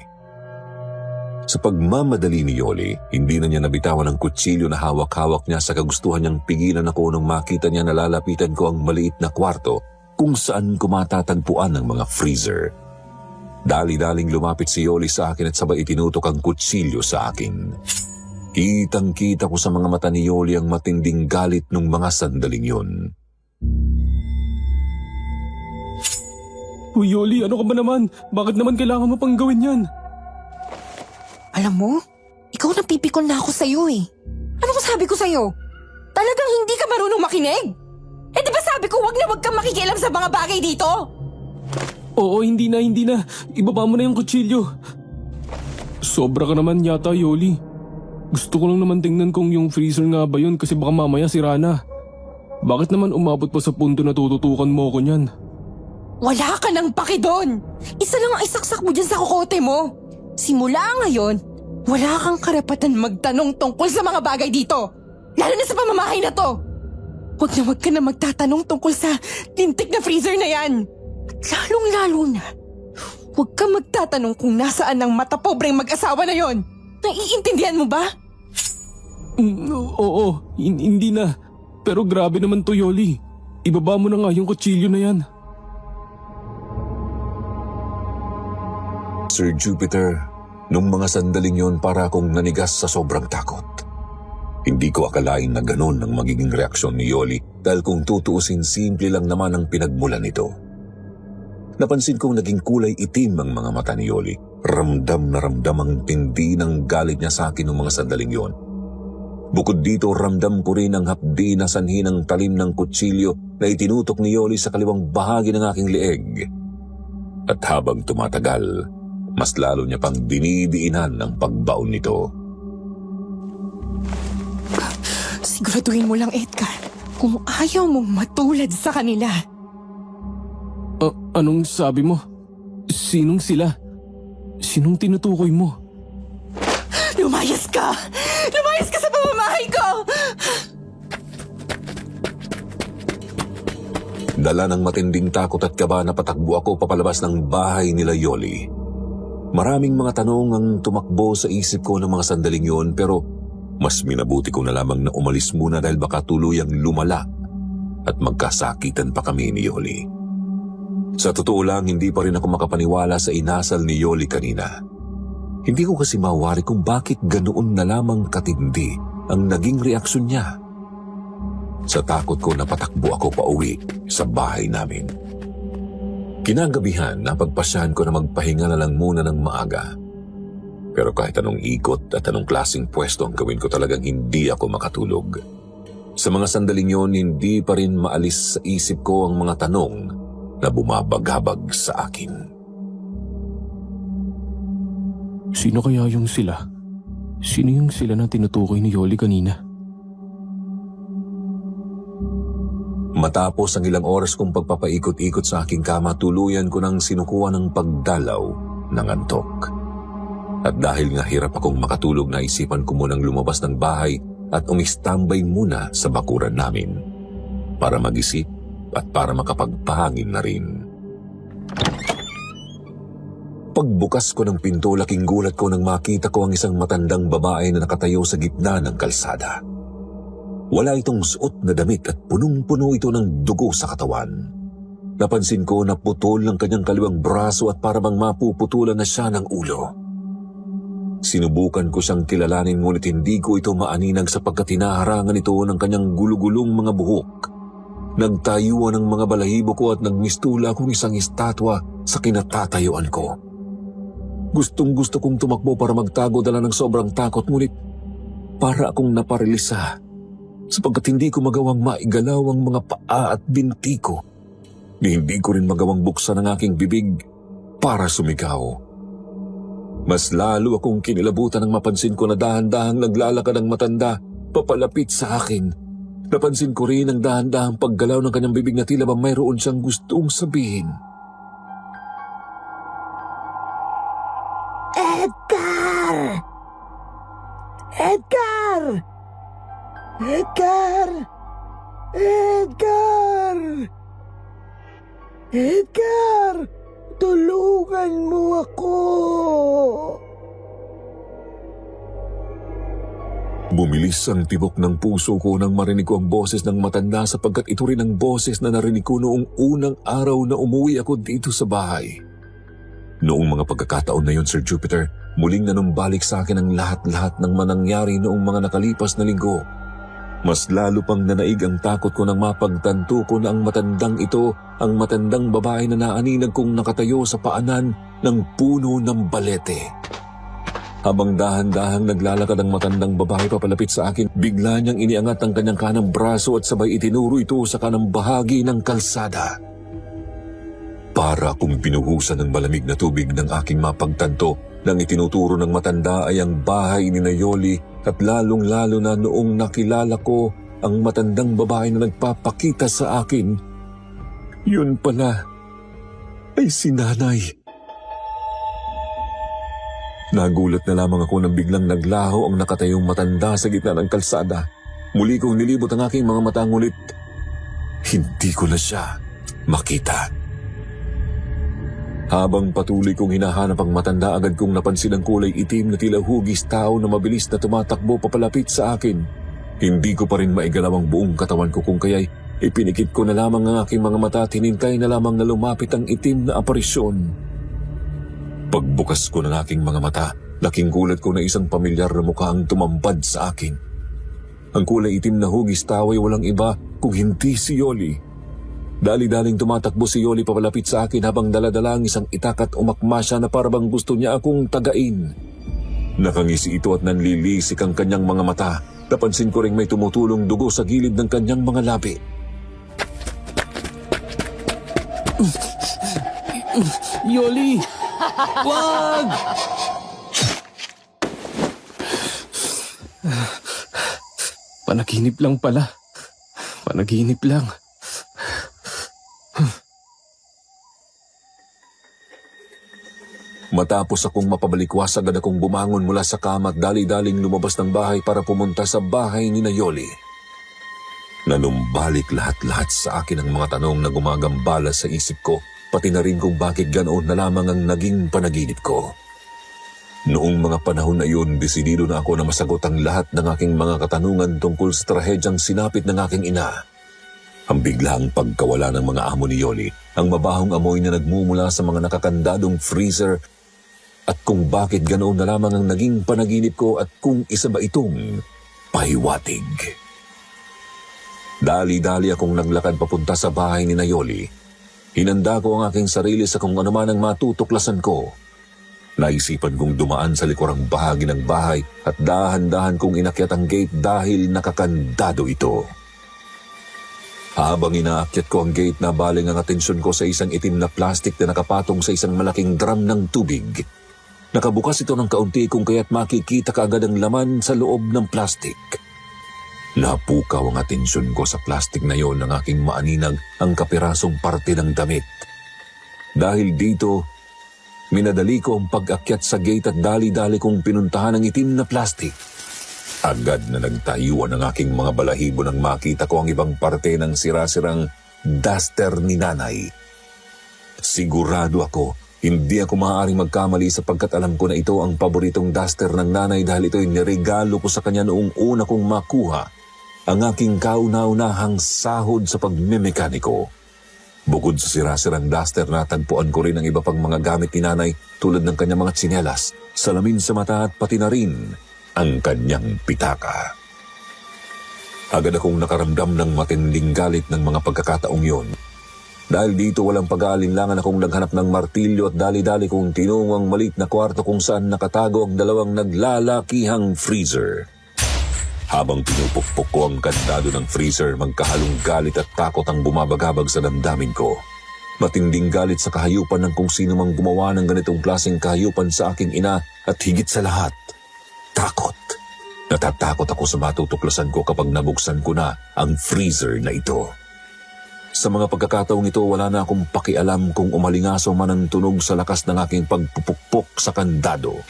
Sa pagmamadali ni Yoli, hindi na niya nabitawan ang kutsilyo na hawak-hawak niya sa kagustuhan niyang pigilan ako nung makita niya na lalapitan ko ang maliit na kwarto kung saan ko matatagpuan ang mga freezer. Dali-daling lumapit si Yoli sa akin at sabay itinutok ang kutsilyo sa akin. Kitang-kita ko sa mga mata ni Yoli ang matinding galit nung mga sandaling yun. Uy, Yoli, ano ka ba naman? Bakit naman kailangan mo pang gawin yan? Alam mo, ikaw napipikon na ako sa'yo eh. Ano ko sabi ko sa'yo? Talagang hindi ka marunong makinig? Eh di ba sabi ko wag kang makikialam sa mga bagay dito? Oo, hindi na. Ibaba mo na yung kutsilyo. Sobra ka naman yata, Yoli. Gusto ko lang naman tingnan kung yung freezer nga ba yun kasi baka mamaya sira na. Bakit naman umabot pa sa punto na tututukan mo ko niyan? Wala ka nang paki doon. Isa lang ang isaksak mo dyan sa kokote mo. Simula ngayon, Wala kang karapatan magtanong tungkol sa mga bagay dito. Lalo na sa pamamahay na to. Huwag ka na magtatanong tungkol sa lintik na freezer na yan. At lalong-lalo na, huwag ka magtatanong kung nasaan ang matapobreng mag-asawa na yon. Naiintindihan mo ba? Oo, hindi na. Pero grabe naman to, Yoli. Ibaba mo na nga yung kutsilyo na yan. Sir Jupiter, nung mga sandaling yon para akong nanigas sa sobrang takot. Hindi ko akalain na ganun ang magiging reaksyon ni Yoli dahil kung tutuusin simple lang naman ang pinagmulan nito. Napansin kong naging kulay itim ang mga mata ni Yoli. Ramdam na ramdam ang tindi ng galit niya sa akin nung mga sandaling yon. Bukod dito, ramdam ko rin ang hapdi na sanhi ng talim ng kutsilyo na itinutok ni Yoli sa kaliwang bahagi ng aking leeg. At habang tumatagal, mas lalo niya pang dinidiinan ang pagbaon nito. Siguraduhin mo lang, Edgar, kung ayaw mong matulad sa kanila. Anong sabi mo? Sinong sila? Sinong tinutukoy mo? Lumayas ka! Lumayas ka sa pamamahay ko! Dala ng matinding takot at kaba na patakbo ako papalabas ng bahay nila Yoli. Maraming mga tanong ang tumakbo sa isip ko ng mga sandaling yon pero mas minabuti ko na lamang na umalis muna dahil baka tuluyang lumala at magkasakitan pa kami ni Yoli. Sa totoo lang, hindi pa rin ako makapaniwala sa inasal ni Yoli kanina. Hindi ko kasi mawari kung bakit ganoon na lamang katindi ang naging reaksyon niya. Sa takot ko napatakbo ako pauwi sa bahay namin. Kinagabihan, napagpasyahan ko na magpahinga na lang muna ng maaga. Pero kahit anong ikot at anong klaseng pwesto ang gawin ko, talagang hindi ako makatulog. Sa mga sandaling yon, hindi pa rin maalis sa isip ko ang mga tanong na bumabaghabag sa akin. Sino kaya yung sila? Sino yung sila na tinutukoy ni Yoli kanina? Matapos ang ilang oras kong pagpapaikot-ikot sa aking kama, tuluyan ko nang sinukuha ng pagdalaw ng antok. At dahil nga hirap akong makatulog, naisipan ko munang lumabas ng bahay at umistambay muna sa bakuran namin para mag-isip at para makapagpahangin na rin. Pagbukas ko ng pinto, laking gulat ko nang makita ko ang isang matandang babae na nakatayo sa gitna ng kalsada. Wala itong suot na damit at punong-puno ito ng dugo sa katawan. Napansin ko na putol ang kanyang kaliwang braso at parang mapuputulan na siya ng ulo. Sinubukan ko siyang kilalanin ngunit hindi ko ito maaninag sapagkat hinaharangan ito ng kanyang gulugulong mga buhok. Nagtayuan ang mga balahibo ko at nagmistula akong isang estatwa sa kinatatayuan ko. Gustong-gusto kong tumakbo para magtago dala ng sobrang takot ngunit para akong naparilisa sapagkat hindi ko magawang maigalaw ang mga paa at binti ko. Hindi ko rin magawang buksan ang aking bibig para sumigaw. Mas lalo akong kinilabutan nang mapansin ko na dahan-dahang naglalakad ang matanda papalapit sa akin. Napansin ko rin ang dahan-dahang paggalaw ng kanyang bibig na tila ba mayroon siyang gustong sabihin. Edgar! Edgar! Edgar! Edgar! Edgar! Tulungan mo ako! Bumilis ang tibok ng puso ko nang marinig ko ang boses ng matanda sapagkat ito rin ang boses na narinig ko noong unang araw na umuwi ako dito sa bahay. Noong mga pagkakataon na yon, Sir Jupiter, muling nanumbalik sa akin ang lahat-lahat ng manangyari noong mga nakalipas na linggo. Mas lalo pang nanaig ang takot ko nang mapagtanto ko na ang matandang ito ang matandang babae na naaninag kong nakatayo sa paanan ng puno ng balete. Habang dahan-dahang naglalakad ang matandang babae papalapit sa akin, bigla niyang iniangat ang kanyang kanang braso at sabay itinuro ito sa kanang bahagi ng kalsada. Para kung binuhusan ng malamig na tubig ng aking mapagtanto, nang itinuturo ng matanda ay ang bahay ni Yoli at lalong-lalo na noong nakilala ko ang matandang babae na nagpapakita sa akin. Yun pala ay si Nanay. Nagulat na lamang ako nang biglang naglaho ang nakatayong matanda sa gitna ng kalsada. Muli kong nilibot ang aking mga mata, ngunit hindi ko na siya makita. Habang patuloy kong hinahanap ang matanda, agad kong napansin ang kulay itim na tila hugis tao na mabilis na tumatakbo papalapit sa akin. Hindi ko pa rin maigalaw ang buong katawan ko, kung kaya'y ipinikit ko na lamang ang aking mga mata at hinintay na lamang na lumapit ang itim na aparisyon. Pagbukas ko ng aking mga mata, laking gulat ko na isang pamilyar na mukha ang tumampad sa akin. Ang kulay itim na hugis tao ay walang iba kung hindi si Yoli. Dali-daling tumatakbo si Yoli papalapit sa akin habang daladala ang isang itak at umakma siya na parabang gusto niya akong tagain. Nakangisi ito at nanlilisik ang kanyang mga mata. Napansin ko ring may tumutulong dugo sa gilid ng kanyang mga labi. Yoli! Wag! Panaginip lang pala. Panaginip lang. Matapos akong mapabalikwas, agad akong bumangon mula sa kama at dali-daling lumabas ng bahay para pumunta sa bahay ni Yoli. Nanumbalik lahat-lahat sa akin ang mga tanong na gumagambala sa isip ko, pati na rin kung bakit ganoon na lamang ang naging panaginip ko. Noong mga panahon na iyon, desidido na ako na masagot ang lahat ng aking mga katanungan tungkol sa trahedyang sinapit ng aking ina. Ang biglaang pagkawala ng mga amo ni Yoli, ang mabahong amoy na nagmumula sa mga nakakandadong freezer, at kung bakit ganoon na lamang ang naging panaginip ko at kung isa ba itong pahiwatig. Dali-dali akong naglakad papunta sa bahay ni Yoli. Hinanda ko ang aking sarili sa kung ano man ang matutuklasan ko. Naisipan kong dumaan sa likurang bahagi ng bahay at dahan-dahan kong inakyat ang gate dahil nakakandado ito. Habang inaakyat ko ang gate, nabaling ang atensyon ko sa isang itim na plastik na nakapatong sa isang malaking drum ng tubig. Nakabukas ito ng kaunti, kung kaya't makikita kaagad ang laman sa loob ng plastik. Napukaw ang atensyon ko sa plastik na yon ng aking maaninag ang kapirasong parte ng damit. Dahil dito, minadali ko ang pag-akyat sa gate at dali-dali kong pinuntahan ang itim na plastik. Agad na nagtayuan ang aking mga balahibo nang makita ko ang ibang parte ng sira-sirang duster ni nanay. Sigurado ako, hindi ako maaaring magkamali sapagkat alam ko na ito ang paboritong duster ng nanay dahil ito'y niregalo ko sa kanya noong una kong makuha ang aking kauna-unahang sahod sa pagmemekaniko. Bukod sa sira-sirang duster, natagpuan ko rin ang iba pang mga gamit ni nanay tulad ng kanyang mga tsinelas, salamin sa mata at pati na rin ang kanyang pitaka. Agad akong nakaramdam ng matinding galit ng mga pagkakataong yon. Dahil dito walang pag-aalinlangan akong naghanap ng martilyo at dali-dali kong tinungo ang maliit na kwarto kung saan nakatago ang dalawang naglalakihang freezer. Habang pinupukpok ko ang kandado ng freezer, magkahalong galit at takot ang bumabagabag sa damdamin ko. Matinding galit sa kahayupan ng kung sino mang gumawa ng ganitong klaseng kahayupan sa aking ina, at higit sa lahat, takot. Natatakot ako sa matutuklasan ko kapag nabuksan ko na ang freezer na ito. Sa mga pagkakataong ito, wala na akong pakialam kung umalingaso man ang tunog sa lakas ng aking pagpupukpok sa kandado.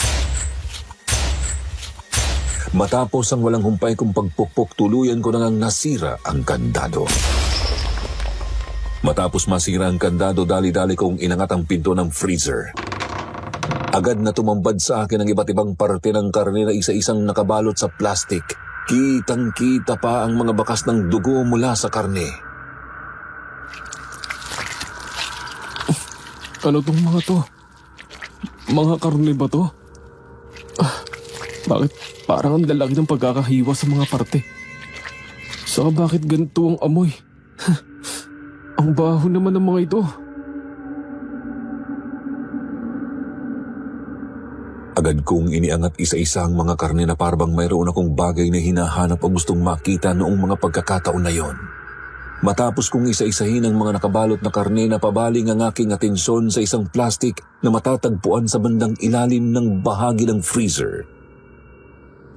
Matapos ang walang humpay kong pagpukpok, tuluyan ko nang nasira ang kandado. Matapos masira ang kandado, dali-dali kong inangat ang pinto ng freezer. Agad na tumambad sa akin ang iba't ibang parte ng karne na isa-isang nakabalot sa plastik. Kitang-kita pa ang mga bakas ng dugo mula sa karne. Ano tong mga to? Mga karne ba to? Bakit parang ang dalag ng pagkakahiwa sa mga parte? Saka bakit ganito ang amoy? Ang baho naman ng mga ito. Agad kong iniangat isa-isa ang mga karne na parang mayroon akong bagay na hinahanap o gustong makita noong mga pagkakataon na yon. Matapos kong isa-isahin ang mga nakabalot na karne, napabaling ang aking atensyon sa isang plastik na matatagpuan sa bandang ilalim ng bahagi ng freezer.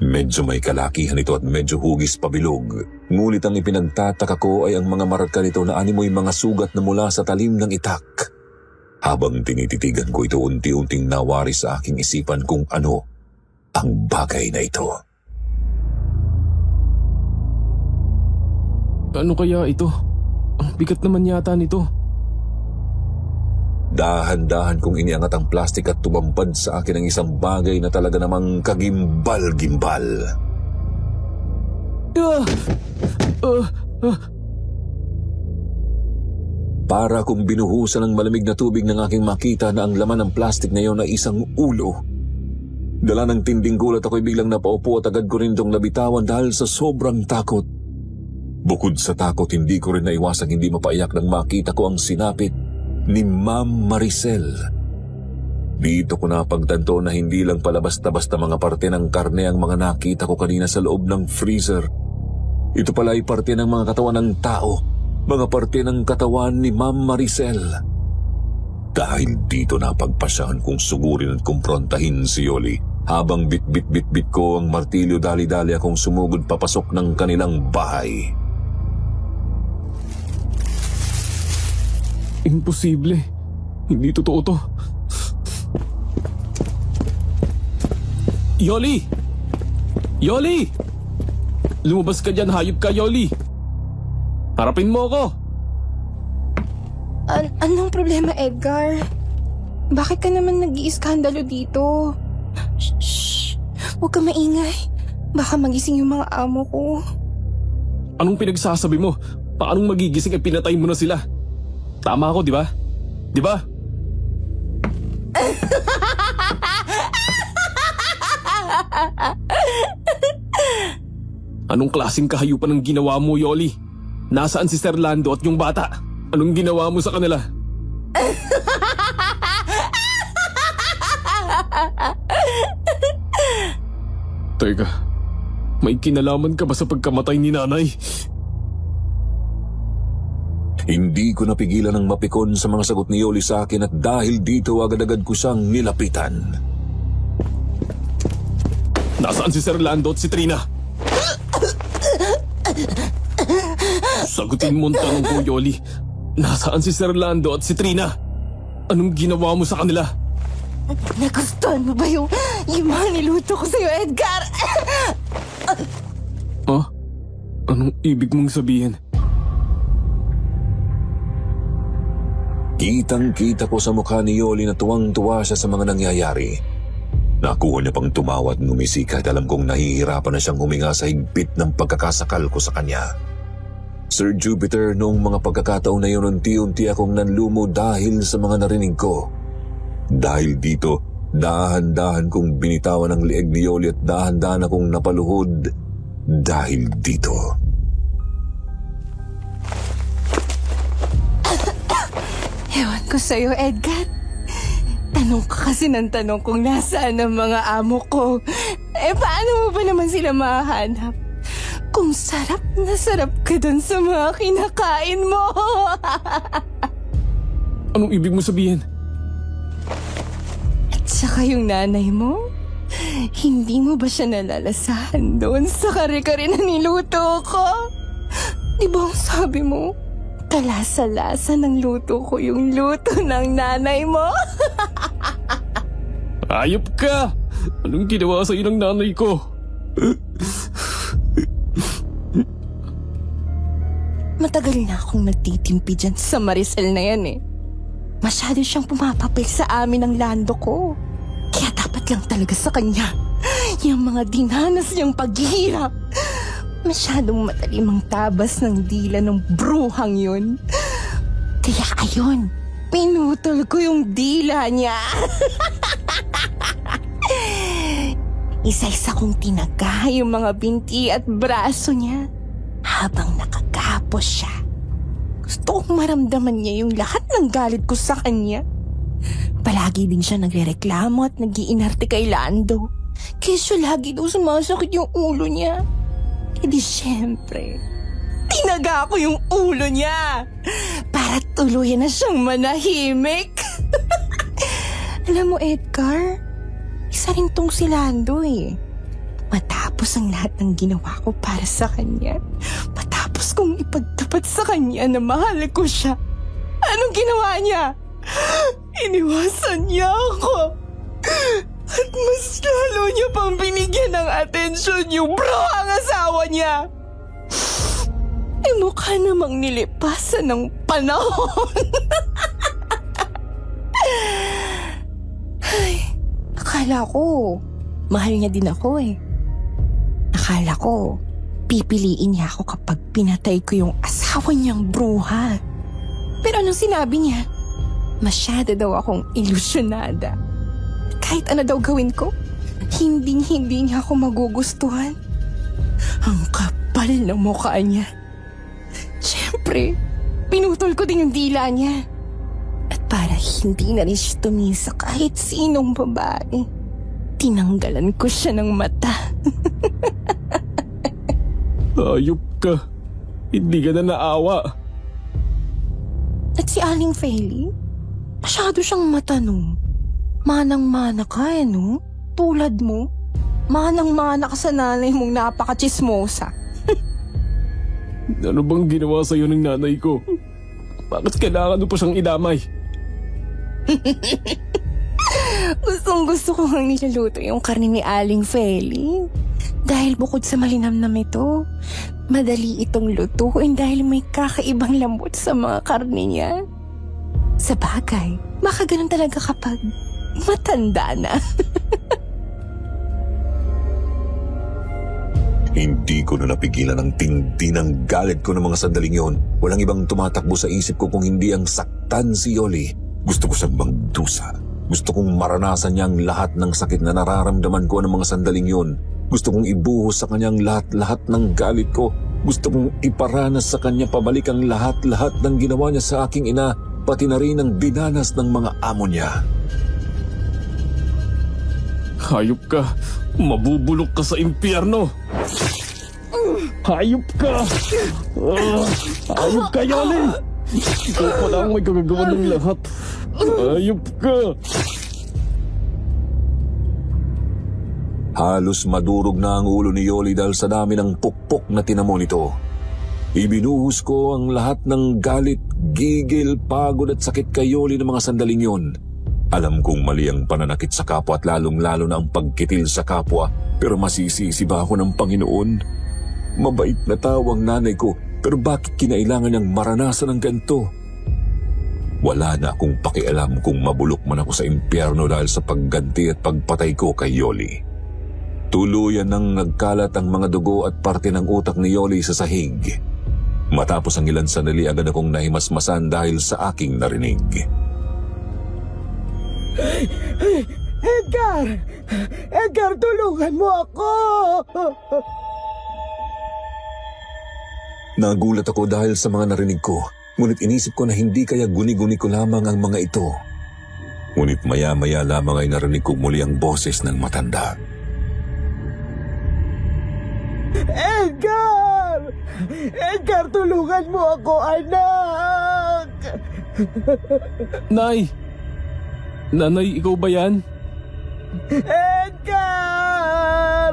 Medyo may kalakihan ito at medyo hugis pabilog. Ngunit ang ipinagtataka ko ay ang mga marka nito na animoy mga sugat na mula sa talim ng itak. Habang tinititigan ko ito, unti-unting nawari sa aking isipan kung ano ang bagay na ito. Ano kaya ito? Ang bigat naman yata nito. Dahan-dahan kong iniangat ang plastik at tumampad sa akin ang isang bagay na talaga namang kagimbal-gimbal. Para kung binuhusan ng malamig na tubig ng aking makita na ang laman ng plastik na iyon ay isang ulo. Dala ng tinding gulat ako'y biglang napaupo at agad ko rin itong nabitawan dahil sa sobrang takot. Bukod sa takot, hindi ko rin naiwasang hindi mapaiyak nang makita ko ang sinapit ni Ma'am Maricel. Dito ko napagtanto na hindi lang pala basta-basta mga parte ng karne ang mga nakita ko kanina sa loob ng freezer. Ito pala ay parte ng mga katawan ng tao, mga parte ng katawan ni Ma'am Maricel. Dahil dito napagpasyahan kong sugurin at kumprontahin si Yoli. Habang bit-bit-bit-bit ko ang martilyo, dali-dali akong sumugod papasok ng kanilang bahay. Imposible. Hindi totoo to. Yoli! Yoli! Lumabas ka dyan, hayop ka, Yoli! Harapin mo ako! Anong problema, Edgar? Bakit ka naman nag-iiskandalo dito? Shh! Huwag ka maingay. Baka magising yung mga amo ko. Anong pinagsasabi mo? Paanong magigising at pinatay mo na sila? Tama ako, di ba? Di ba? Anong klaseng kahayupan ang ginawa mo, Yoli? Nasaan si Sir Lando at yung bata? Anong ginawa mo sa kanila? Teka, may kinalaman ka ba sa pagkamatay ni nanay? Hindi ko napigilan ng mapikon sa mga sagot ni Yoli sa akin at dahil dito agad-agad ko siyang nilapitan. Nasaan si Sir Lando at si Trina? Sagutin mo ang tanong ko, Yoli. Nasaan si Sir Lando at si Trina? Anong ginawa mo sa kanila? Nagustuhan mo ba yung mga niluto ko sa'yo, Edgar? Huh? Anong ibig mong sabihin? Kitang-kita ko sa mukha ni Yoli na tuwang-tuwa siya sa mga nangyayari. Nakuha niya pang tumawa at ngumisi kahit alam kong nahihirapan na siyang huminga sa higpit ng pagkakasakal ko sa kanya. Sir Jupiter, noong mga pagkakataon na yun, unti-unti akong nanlumo dahil sa mga narinig ko. Dahil dito, dahan-dahan kong binitawan ang lieg ni Yoli at dahan-dahan akong napaluhod dahil dito. Ewan ko sa'yo, Edgar. Tanong ka kasi ng tanong kung nasaan ang mga amo ko. Paano mo ba naman sila mahanap? Kung sarap na sarap ka dun sa mga kinakain mo. Anong ibig mo sabihin? At saka yung nanay mo, hindi mo ba siya nalalasahan doon sa kare-kare na niluto ko? Di ba ang sabi mo? Kalasa-lasa ng luto ko yung luto ng nanay mo. Ayop ka! Anong ginawa sa'yo ng nanay ko? Matagal na akong nagtitimpi dyan sa Maricel na yan eh. Masyado siyang pumapapil sa amin ng Lando ko. Kaya dapat lang talaga sa kanya yung mga dinanas niyang paghihirap. Masyadong matalim ang tabas ng dila ng bruhang yun. Kaya ayun, pinutol ko yung dila niya. Isa-isa kong tinaga yung mga binti at braso niya habang nakagapos siya. Gusto kong maramdaman niya yung lahat ng galit ko sa kanya. Palagi din siya nagrereklamo at nag-iinarte kay Lando. Kesyo lagi daw sumasakit yung ulo niya. E di syempre, tinaga ko yung ulo niya para tuluyan na siyang manahimik. Alam mo, Edgar, isa rin tong si Lando eh. Matapos ang lahat ng ginawa ko para sa kanya, matapos kong ipagtapat sa kanya na mahal ko siya, anong ginawa niya? Iniwasan niya ako. At mas lalo niya pang binigyan ng atensyon yung bro ang asawa niya. Mukha namang nilipasan ng panahon. Ay, akala ko, mahal niya din ako eh. Akala ko, pipiliin niya ako kapag pinatay ko yung asawa niyang bruha. Pero anong sinabi niya? Masyado daw akong ilusyonada. Kahit ano daw gawin ko, hindi niya ako magugustuhan. Ang kapal ng mukha niya. Siyempre, pinutol ko din yung dila niya. At para hindi na rin siya tumisa kahit sinong babae, tinanggalan ko siya ng mata. Ayop ka. Hindi ka na naawa. At si Aling Feli, masyado siyang matanong. Manang-mana ka eh, no? Tulad mo, manang-mana ka sa nanay mong napaka-chismosa. Ano bang ginawa sa'yo ng nanay ko? Bakit kailangan mo pa siyang idamay? Gustong-gusto ko nga niluluto yung karne ni Aling Feli. Dahil bukod sa malinamnam ito, madali itong lutuin dahil may kakaibang lambot sa mga karne niya. Sa bagay, baka ganun talaga kapag matanda na. Hindi ko na napigilan ang tindi ng galit ko ng mga sandaling yon. Walang ibang tumatakbo sa isip ko kung hindi ang saktan si Yoli. Gusto ko siyang magdusa. Gusto kong maranasan niya ang lahat ng sakit na nararamdaman ko ng mga sandaling yon. Gusto kong ibuhos sa kanyang lahat-lahat ng galit ko. Gusto kong iparanas sa kanya pabalik ang lahat-lahat ng ginawa niya sa aking ina, pati na rin ang binanas ng mga amo niya. Hayop ka. Mabubulok ka sa impyerno. Hayop ka. Hayop ka, Yoli. Ikaw pa lang may kagagawa ng lahat. Hayop ka. Halos madurog na ang ulo ni Yoli dahil sa dami ng pukpok na tinamo nito. Ibinuhos ko ang lahat ng galit, gigil, pagod at sakit kay Yoli ng mga sandaling yon. Alam kong mali ang pananakit sa kapwa at lalong-lalo na ang pagkitil sa kapwa, pero masisisi ba ako ng Panginoon? Mabait na tao ang nanay ko, pero bakit kinailangan niyang maranasan ng ganito? Wala na akong pakialam kung mabulok man ako sa impyerno dahil sa pagganti at pagpatay ko kay Yoli. Tuluyan nang nagkalat ang mga dugo at parte ng utak ni Yoli sa sahig. Matapos ang ilan sandali agad akong nahimasmasan dahil sa aking narinig. Edgar! Edgar, tulungan mo ako! Nagulat ako dahil sa mga narinig ko, ngunit inisip ko na hindi kaya guni-guni ko lamang ang mga ito. Ngunit maya-maya lamang ay narinig ko muli ang boses ng matanda. Edgar! Edgar, tulungan mo ako, anak! Nay! Nanay, ikaw ba yan? Edgar!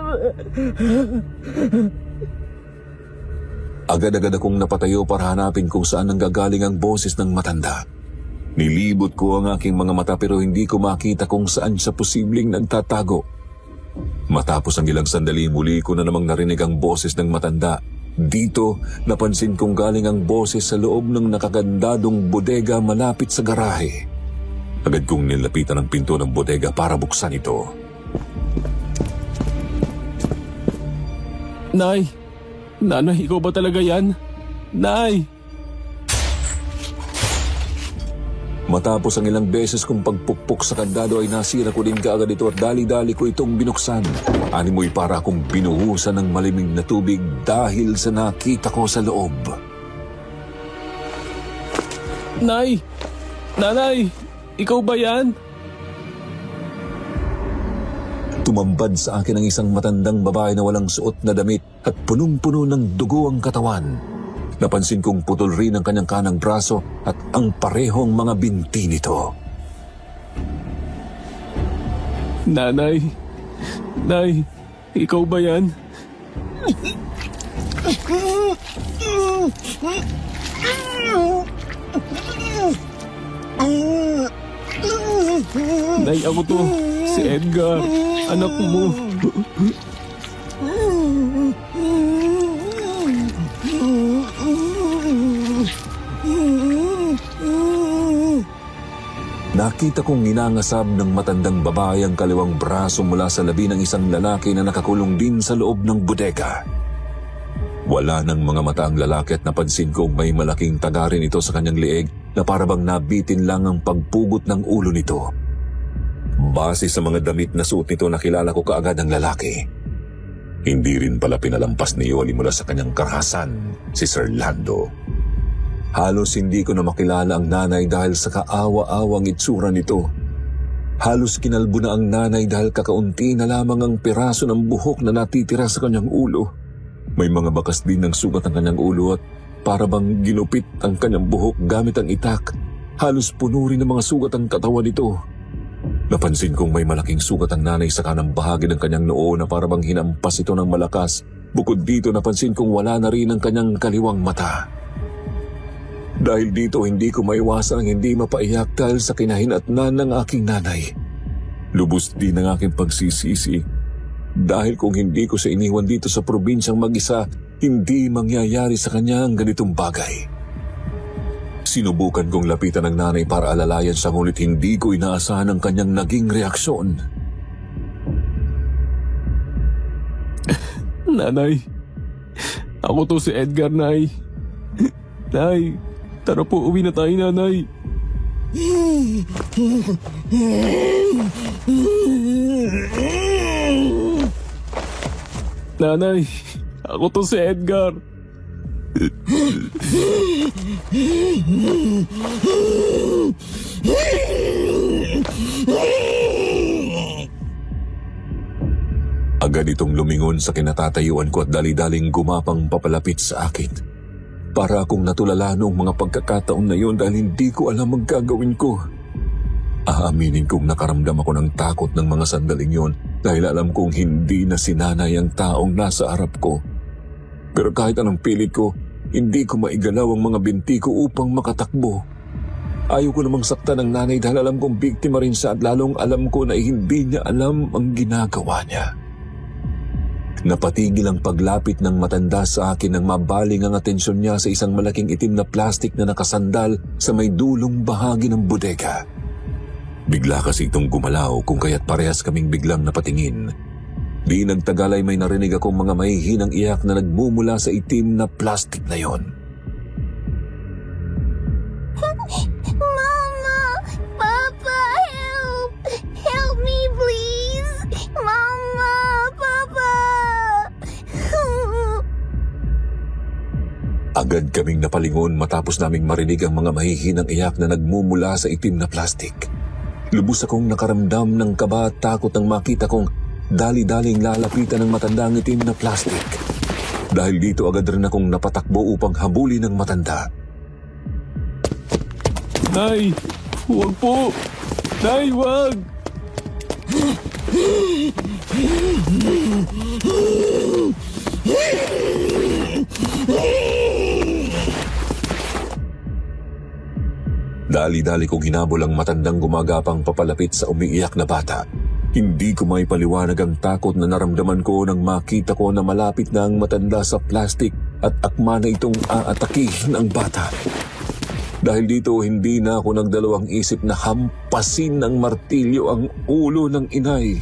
Agad-agad akong napatayo para hanapin kung saan nanggagaling ang boses ng matanda. Nilibot ko ang aking mga mata pero hindi ko makita kung saan siya posibleng nagtatago. Matapos ang ilang sandali, muli ko na namang narinig ang boses ng matanda. Dito, napansin kong galing ang boses sa loob ng nakagandadong bodega malapit sa garahe. Agad kong nilapitan ang pinto ng bodega para buksan ito. Nay! Nanay, ikaw ba talaga yan? Nay! Matapos ang ilang beses kong pagpukpok sa kandado ay nasira ko din kaagad ito at dali-dali ko itong binuksan. Animoy para akong binuhusan ng malimig na tubig dahil sa nakita ko sa loob. Nay! Nanay! Ikaw ba yan? Tumambad sa akin ang isang matandang babae na walang suot na damit at punong-puno ng dugo ang katawan. Napansin kong putol rin ang kanyang kanang braso at ang parehong mga binti nito. Nanay! Nay! Ikaw ba yan? Nay, ako to. Si Edgar. Anak mo. Nakita kong ninangasab ng matandang babae ang kaliwang braso mula sa labi ng isang lalaki na nakakulong din sa loob ng bodega. Wala ng mga mata ang lalaki at napansin kong may malaking tagarin ito sa kanyang lieg na parabang nabitin lang ang pagpugot ng ulo nito. Base sa mga damit na suot nito, nakilala ko kaagad ang lalaki. Hindi rin pala pinalampas ni Yoli mula sa kanyang karahasan, si Sir Lando. Halos hindi ko na makilala ang nanay dahil sa kaawa-awang itsura nito. Halos kinalbo na ang nanay dahil kakaunti na lamang ang piraso ng buhok na natitira sa kanyang ulo. May mga bakas din ng sugat ang kanyang ulo at parabang ginupit ang kanyang buhok gamit ang itak. Halos puno rin ng mga sugat ang katawan nito. Napansin kong may malaking sugat ang nanay sa kanang bahagi ng kanyang noo na parabang hinampas ito ng malakas. Bukod dito, napansin kong wala na rin ang kanyang kaliwang mata. Dahil dito, hindi ko maiwasang hindi mapaiyak dahil sa kinahinatnan ng aking nanay. Lubos din ang aking pagsisisi. Dahil kung hindi ko siya iniwan dito sa probinsyang mag-isa, hindi mangyayari sa kanya ang ganitong bagay. Sinubukan kong lapitan ng nanay para alalayan siya, ngunit hindi ko inaasahan ang kanyang naging reaksyon. Nanay, ako to si Edgar, Nay. Nay, tara po, uwi na tayo, Nanay. Nanay, ako to si Edgar. Agad itong lumingon sa kinatatayuan ko at dali-daling gumapang papalapit sa akin. Para akong natulala noong mga pagkakataon na yun dahil hindi ko alam ang gagawin ko. Aaminin kong nakaramdam ako ng takot ng mga sandaling yun dahil alam kong hindi na si nanay ang taong nasa harap ko. Pero kahit anong pilit ko, hindi ko maigalaw ang mga binti ko upang makatakbo. Ayaw ko namang saktan ng nanay dahil alam kong biktima rin siya at lalong alam ko na hindi niya alam ang ginagawa niya. Napatigil ang paglapit ng matanda sa akin nang mabaling ang atensyon niya sa isang malaking itim na plastik na nakasandal sa may dulong bahagi ng bodega. Bigla kasi itong gumalaw kung kaya't parehas kaming biglang napatingin. Di nagtagal ay may narinig akong mga mahihinang iyak na nagmumula sa itim na plastik na yon. Mama! Papa! Help! Help me, please! Mama! Papa! Agad kaming napalingon matapos naming marinig ang mga mahihinang iyak na nagmumula sa itim na plastik. Lubos akong nakaramdam ng kaba at takot nang makita kong dali-daling lalapitan ng matandang itim na plastik. Dahil dito agad rin akong napatakbo upang habulin ng matanda. Nay, huwag po. Nay, huwag. Dali-dali kong hinabol ang matandang gumagapang papalapit sa umiiyak na bata. Hindi ko may paliwanag ang takot na naramdaman ko nang makita ko na malapit na ang matanda sa plastik at akma na itong aatakihin ang bata. Dahil dito, hindi na ako nagdalawang isip na hampasin ng martilyo ang ulo ng inay.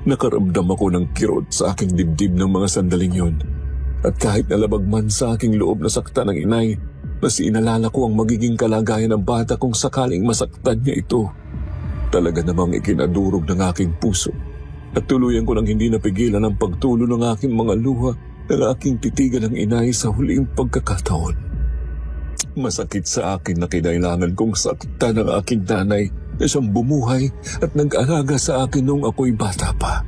Nakaramdam ako ng kirot sa aking dibdib ng mga sandaling yun. At kahit nalabag man sa aking loob na sakta ng inay, mas inalala ko ang magiging kalagayan ng bata kung sakaling masaktan niya ito. Talaga namang ikinadurog ng aking puso at tuluyan ko nang hindi napigilan ang pagtulo ng aking mga luha ng aking titigan ng inay sa huling pagkakataon. Masakit sa akin na kinailangan kong saktan ng aking nanay na siyang bumuhay at nag-alaga sa akin noong ako'y bata pa.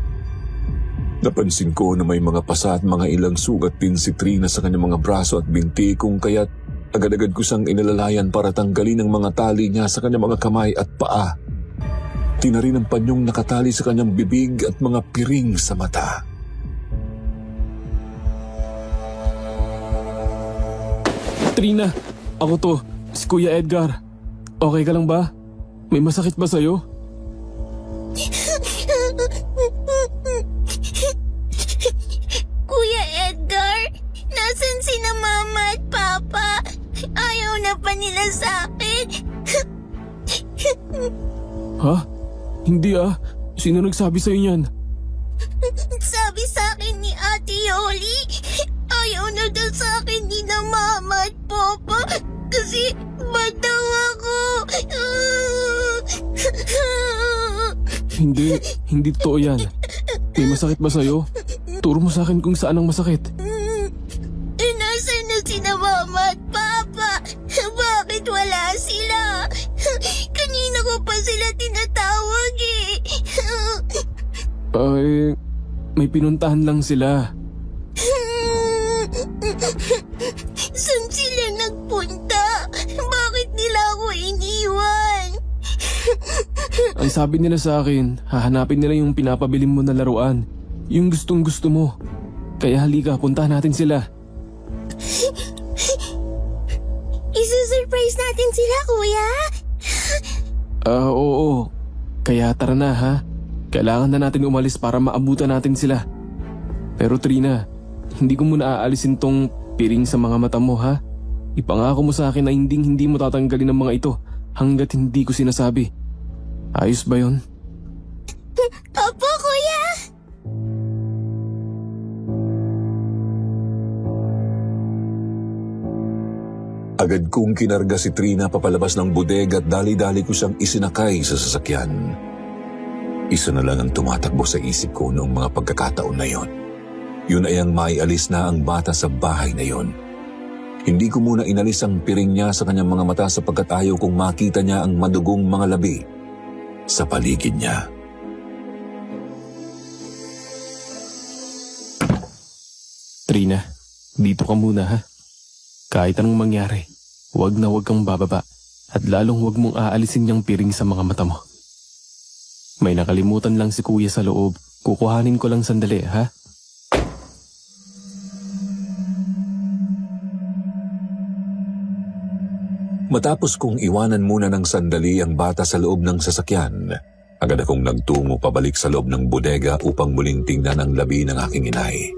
Napansin ko na may mga pasa at mga ilang sugat din si Trina sa kanyang mga braso at binti kung kaya't agad-agad ko siyang inalalayan para tanggalin ang mga tali niya sa kanyang mga kamay at paa. Tinarin ang panyong nakatali sa kanyang bibig at mga piring sa mata. Trina, ako to, si Kuya Edgar. Okay ka lang ba? May masakit ba sa'yo? Kuya Edgar, nasan sina Mama at Papa? Ayaw na pa nila sa akin. Ha? Hindi ah. Sino nagsabi sa'yo niyan? Sabi sa akin ni Ate Yoli, ayaw na daw sa akin ni na Mama at Papa kasi bad daw ako. Hindi totoo yan. May masakit ba sa'yo? Turo mo sa akin kung saan ang masakit. Nasaan na sina Mama at Papa? Bakit wala sila? Kanina ko pa sila tinatawag eh. Ay, may pinuntahan lang sila. Saan sila nagpunta? Bakit nila ako iniwan? Ang sabi nila sa akin, hahanapin nila yung pinapabili mo na laruan. Yung gustong gusto mo. Kaya halika, puntahan natin sila. Isusurprise natin sila, kuya. Oo. Kaya tara na ha. Kailangan na natin umalis para maabutan natin sila. Pero Trina, hindi ko muna aalisin tong piring sa mga mata mo ha. Ipangako mo sa akin na hindi mo tatanggalin ang mga ito hanggat hindi ko sinasabi. Ayos ba yon? Opo, kuya. Agad kong kinarga si Trina papalabas ng bodega at dali-dali ko siyang isinakay sa sasakyan. Isa na lang ang tumatakbo sa isip ko noong mga pagkakataon na yon. Yun ay ang maialis na ang bata sa bahay na yon. Hindi ko muna inalis ang piring niya sa kanyang mga mata sapagkat ayaw kong makita niya ang madugong mga labi sa paligid niya. Trina, dito ka muna ha. Kahit anong mangyari, huwag kang bababa at lalong huwag mong aalisin yung piring sa mga mata mo. May nakalimutan lang si kuya sa loob. Kukuhanin ko lang sandali, ha? Matapos kong iwanan muna ng sandali ang bata sa loob ng sasakyan, agad akong nagtungo pabalik sa loob ng bodega upang muling tingnan ang labi ng aking inay.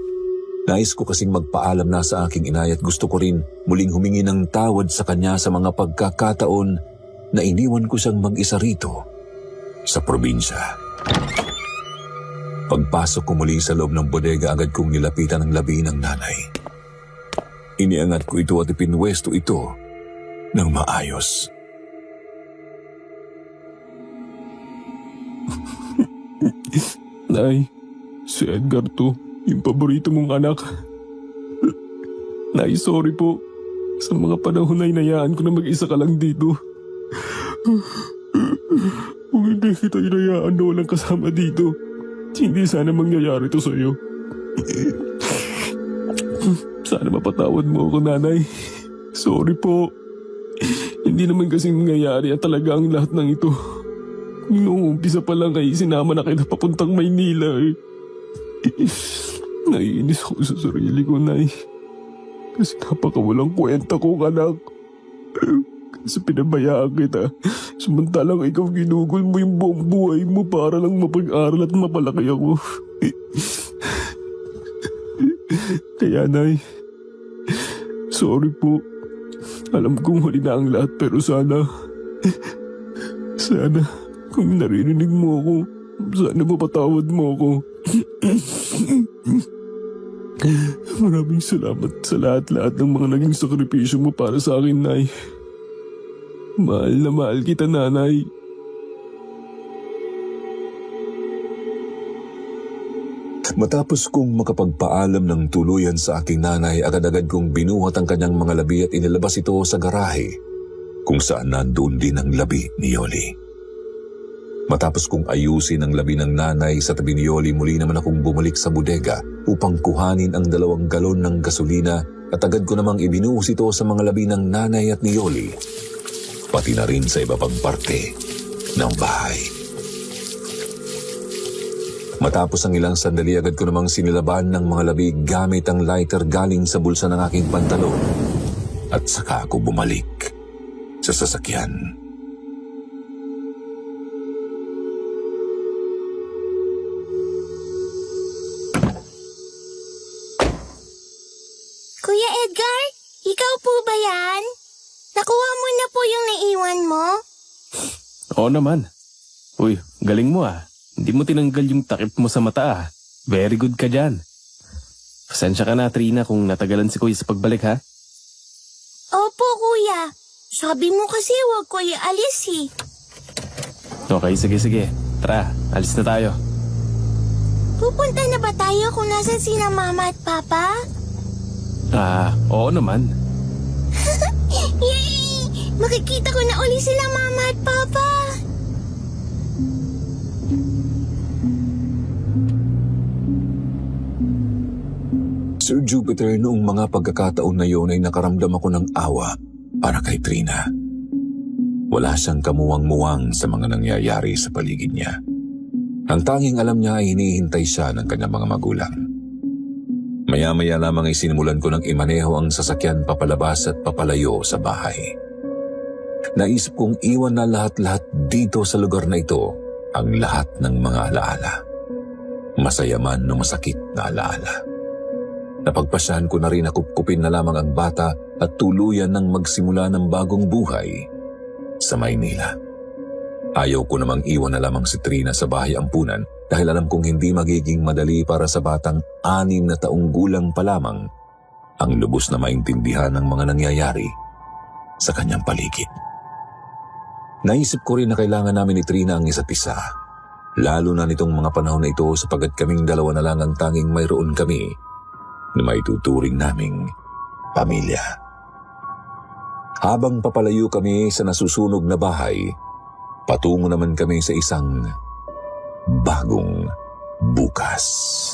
Nais ko kasing magpaalam na sa aking inay at gusto ko rin muling humingi ng tawad sa kanya sa mga pagkakataon na iniwan ko siyang mag-isa rito sa probinsya. Pagpasok ko muli sa loob ng bodega, agad kong nilapitan ang labi ng nanay. Iniangat ko ito at ipinwesto ito ng maayos. Nay, si Edgar to. Yung paborito mong anak. Nay, sorry po. Sa mga panahon na inayaan ko na mag-isa ka lang dito. Kung hindi kita inayaan na walang kasama dito, hindi sana mangyayari to sa'yo. Sana mapatawad mo ako, nanay. Sorry po. Hindi naman kasing mangyayari at talaga ang lahat ng ito. Noong umpisa pa lang ay sinama na kita papuntang Maynila eh. Naiinis ako sa sarili ko, Nay. Kasi napakawalang kwenta ko, anak. Kasi pinabayaan kita. Samantalang ikaw ginugol mo yung buong buhay mo para lang mapag-aral at mapalaki ako. Kaya, Nay, sorry po. Alam kong huli na ang lahat pero sana kung naririnig mo ako, sana mapatawad mo ako. Maraming salamat sa lahat-lahat ng mga naging sakripisyo mo para sa akin, Nay. Mahal na mahal kita, Nanay. Matapos kong makapagpaalam ng tuluyan sa aking nanay, agad-agad kong binuhat ang kanyang mga labi at inilabas ito sa garahe kung saan nandoon din ang labi ni Yoli. Matapos kong ayusin ang labi ng nanay sa tabi ni Yoli, muli naman akong bumalik sa bodega upang kuhanin ang 2 galon ng gasolina at agad ko namang ibinuhos ito sa mga labi ng nanay at ni Yoli, pati na rin sa iba pang parte ng bahay. Matapos ang ilang sandali, agad ko namang sinilaban ng mga labi gamit ang lighter galing sa bulsa ng aking pantalon at saka ako bumalik sa sasakyan. Ikaw po ba yan? Nakuha mo na po yung naiwan mo? Oo naman. Uy, galing mo ah. Hindi mo tinanggal yung takip mo sa mata ah. Very good ka dyan. Pasensya ka na, Trina, kung natagalan si Kuya sa pagbalik ha. Opo, kuya. Sabi mo kasi huwag ko ialis eh. Okay, sige. Tara, alis na tayo. Pupunta na ba tayo kung nasan sina mama at papa? Oo naman. Yay! Makikita ko na uli sila mama at papa. Sir Jupiter, noong mga pagkakataon na yun ay nakaramdam ako ng awa para kay Trina. Wala siyang kamuwang-muwang sa mga nangyayari sa paligid niya. Ang tanging alam niya ay hinihintay siya ng kanyang mga magulang. Maya-maya lamang ay sinimulan ko ng imaneho ang sasakyan papalabas at papalayo sa bahay. Naisip kong iwan na lahat-lahat dito sa lugar na ito ang lahat ng mga alaala. Masaya man o masakit na alaala. Napagpasyahan ko na rin na kupkupin na lamang ang bata at tuluyan ng magsimula ng bagong buhay sa Maynila. Ayaw ko namang iwan na lamang si Trina sa bahay ampunan dahil alam kong hindi magiging madali para sa batang 6 na taong gulang pa lamang ang lubos na maintindihan ng mga nangyayari sa kanyang paligid. Naisip ko rin na kailangan namin ni Trina ang isa't isa, lalo na nitong mga panahon na ito sapagkat kaming dalawa na lang ang tanging mayroon kami na maituturing naming pamilya. Habang papalayo kami sa nasusunog na bahay, patungo naman kami sa isang bagong bukas.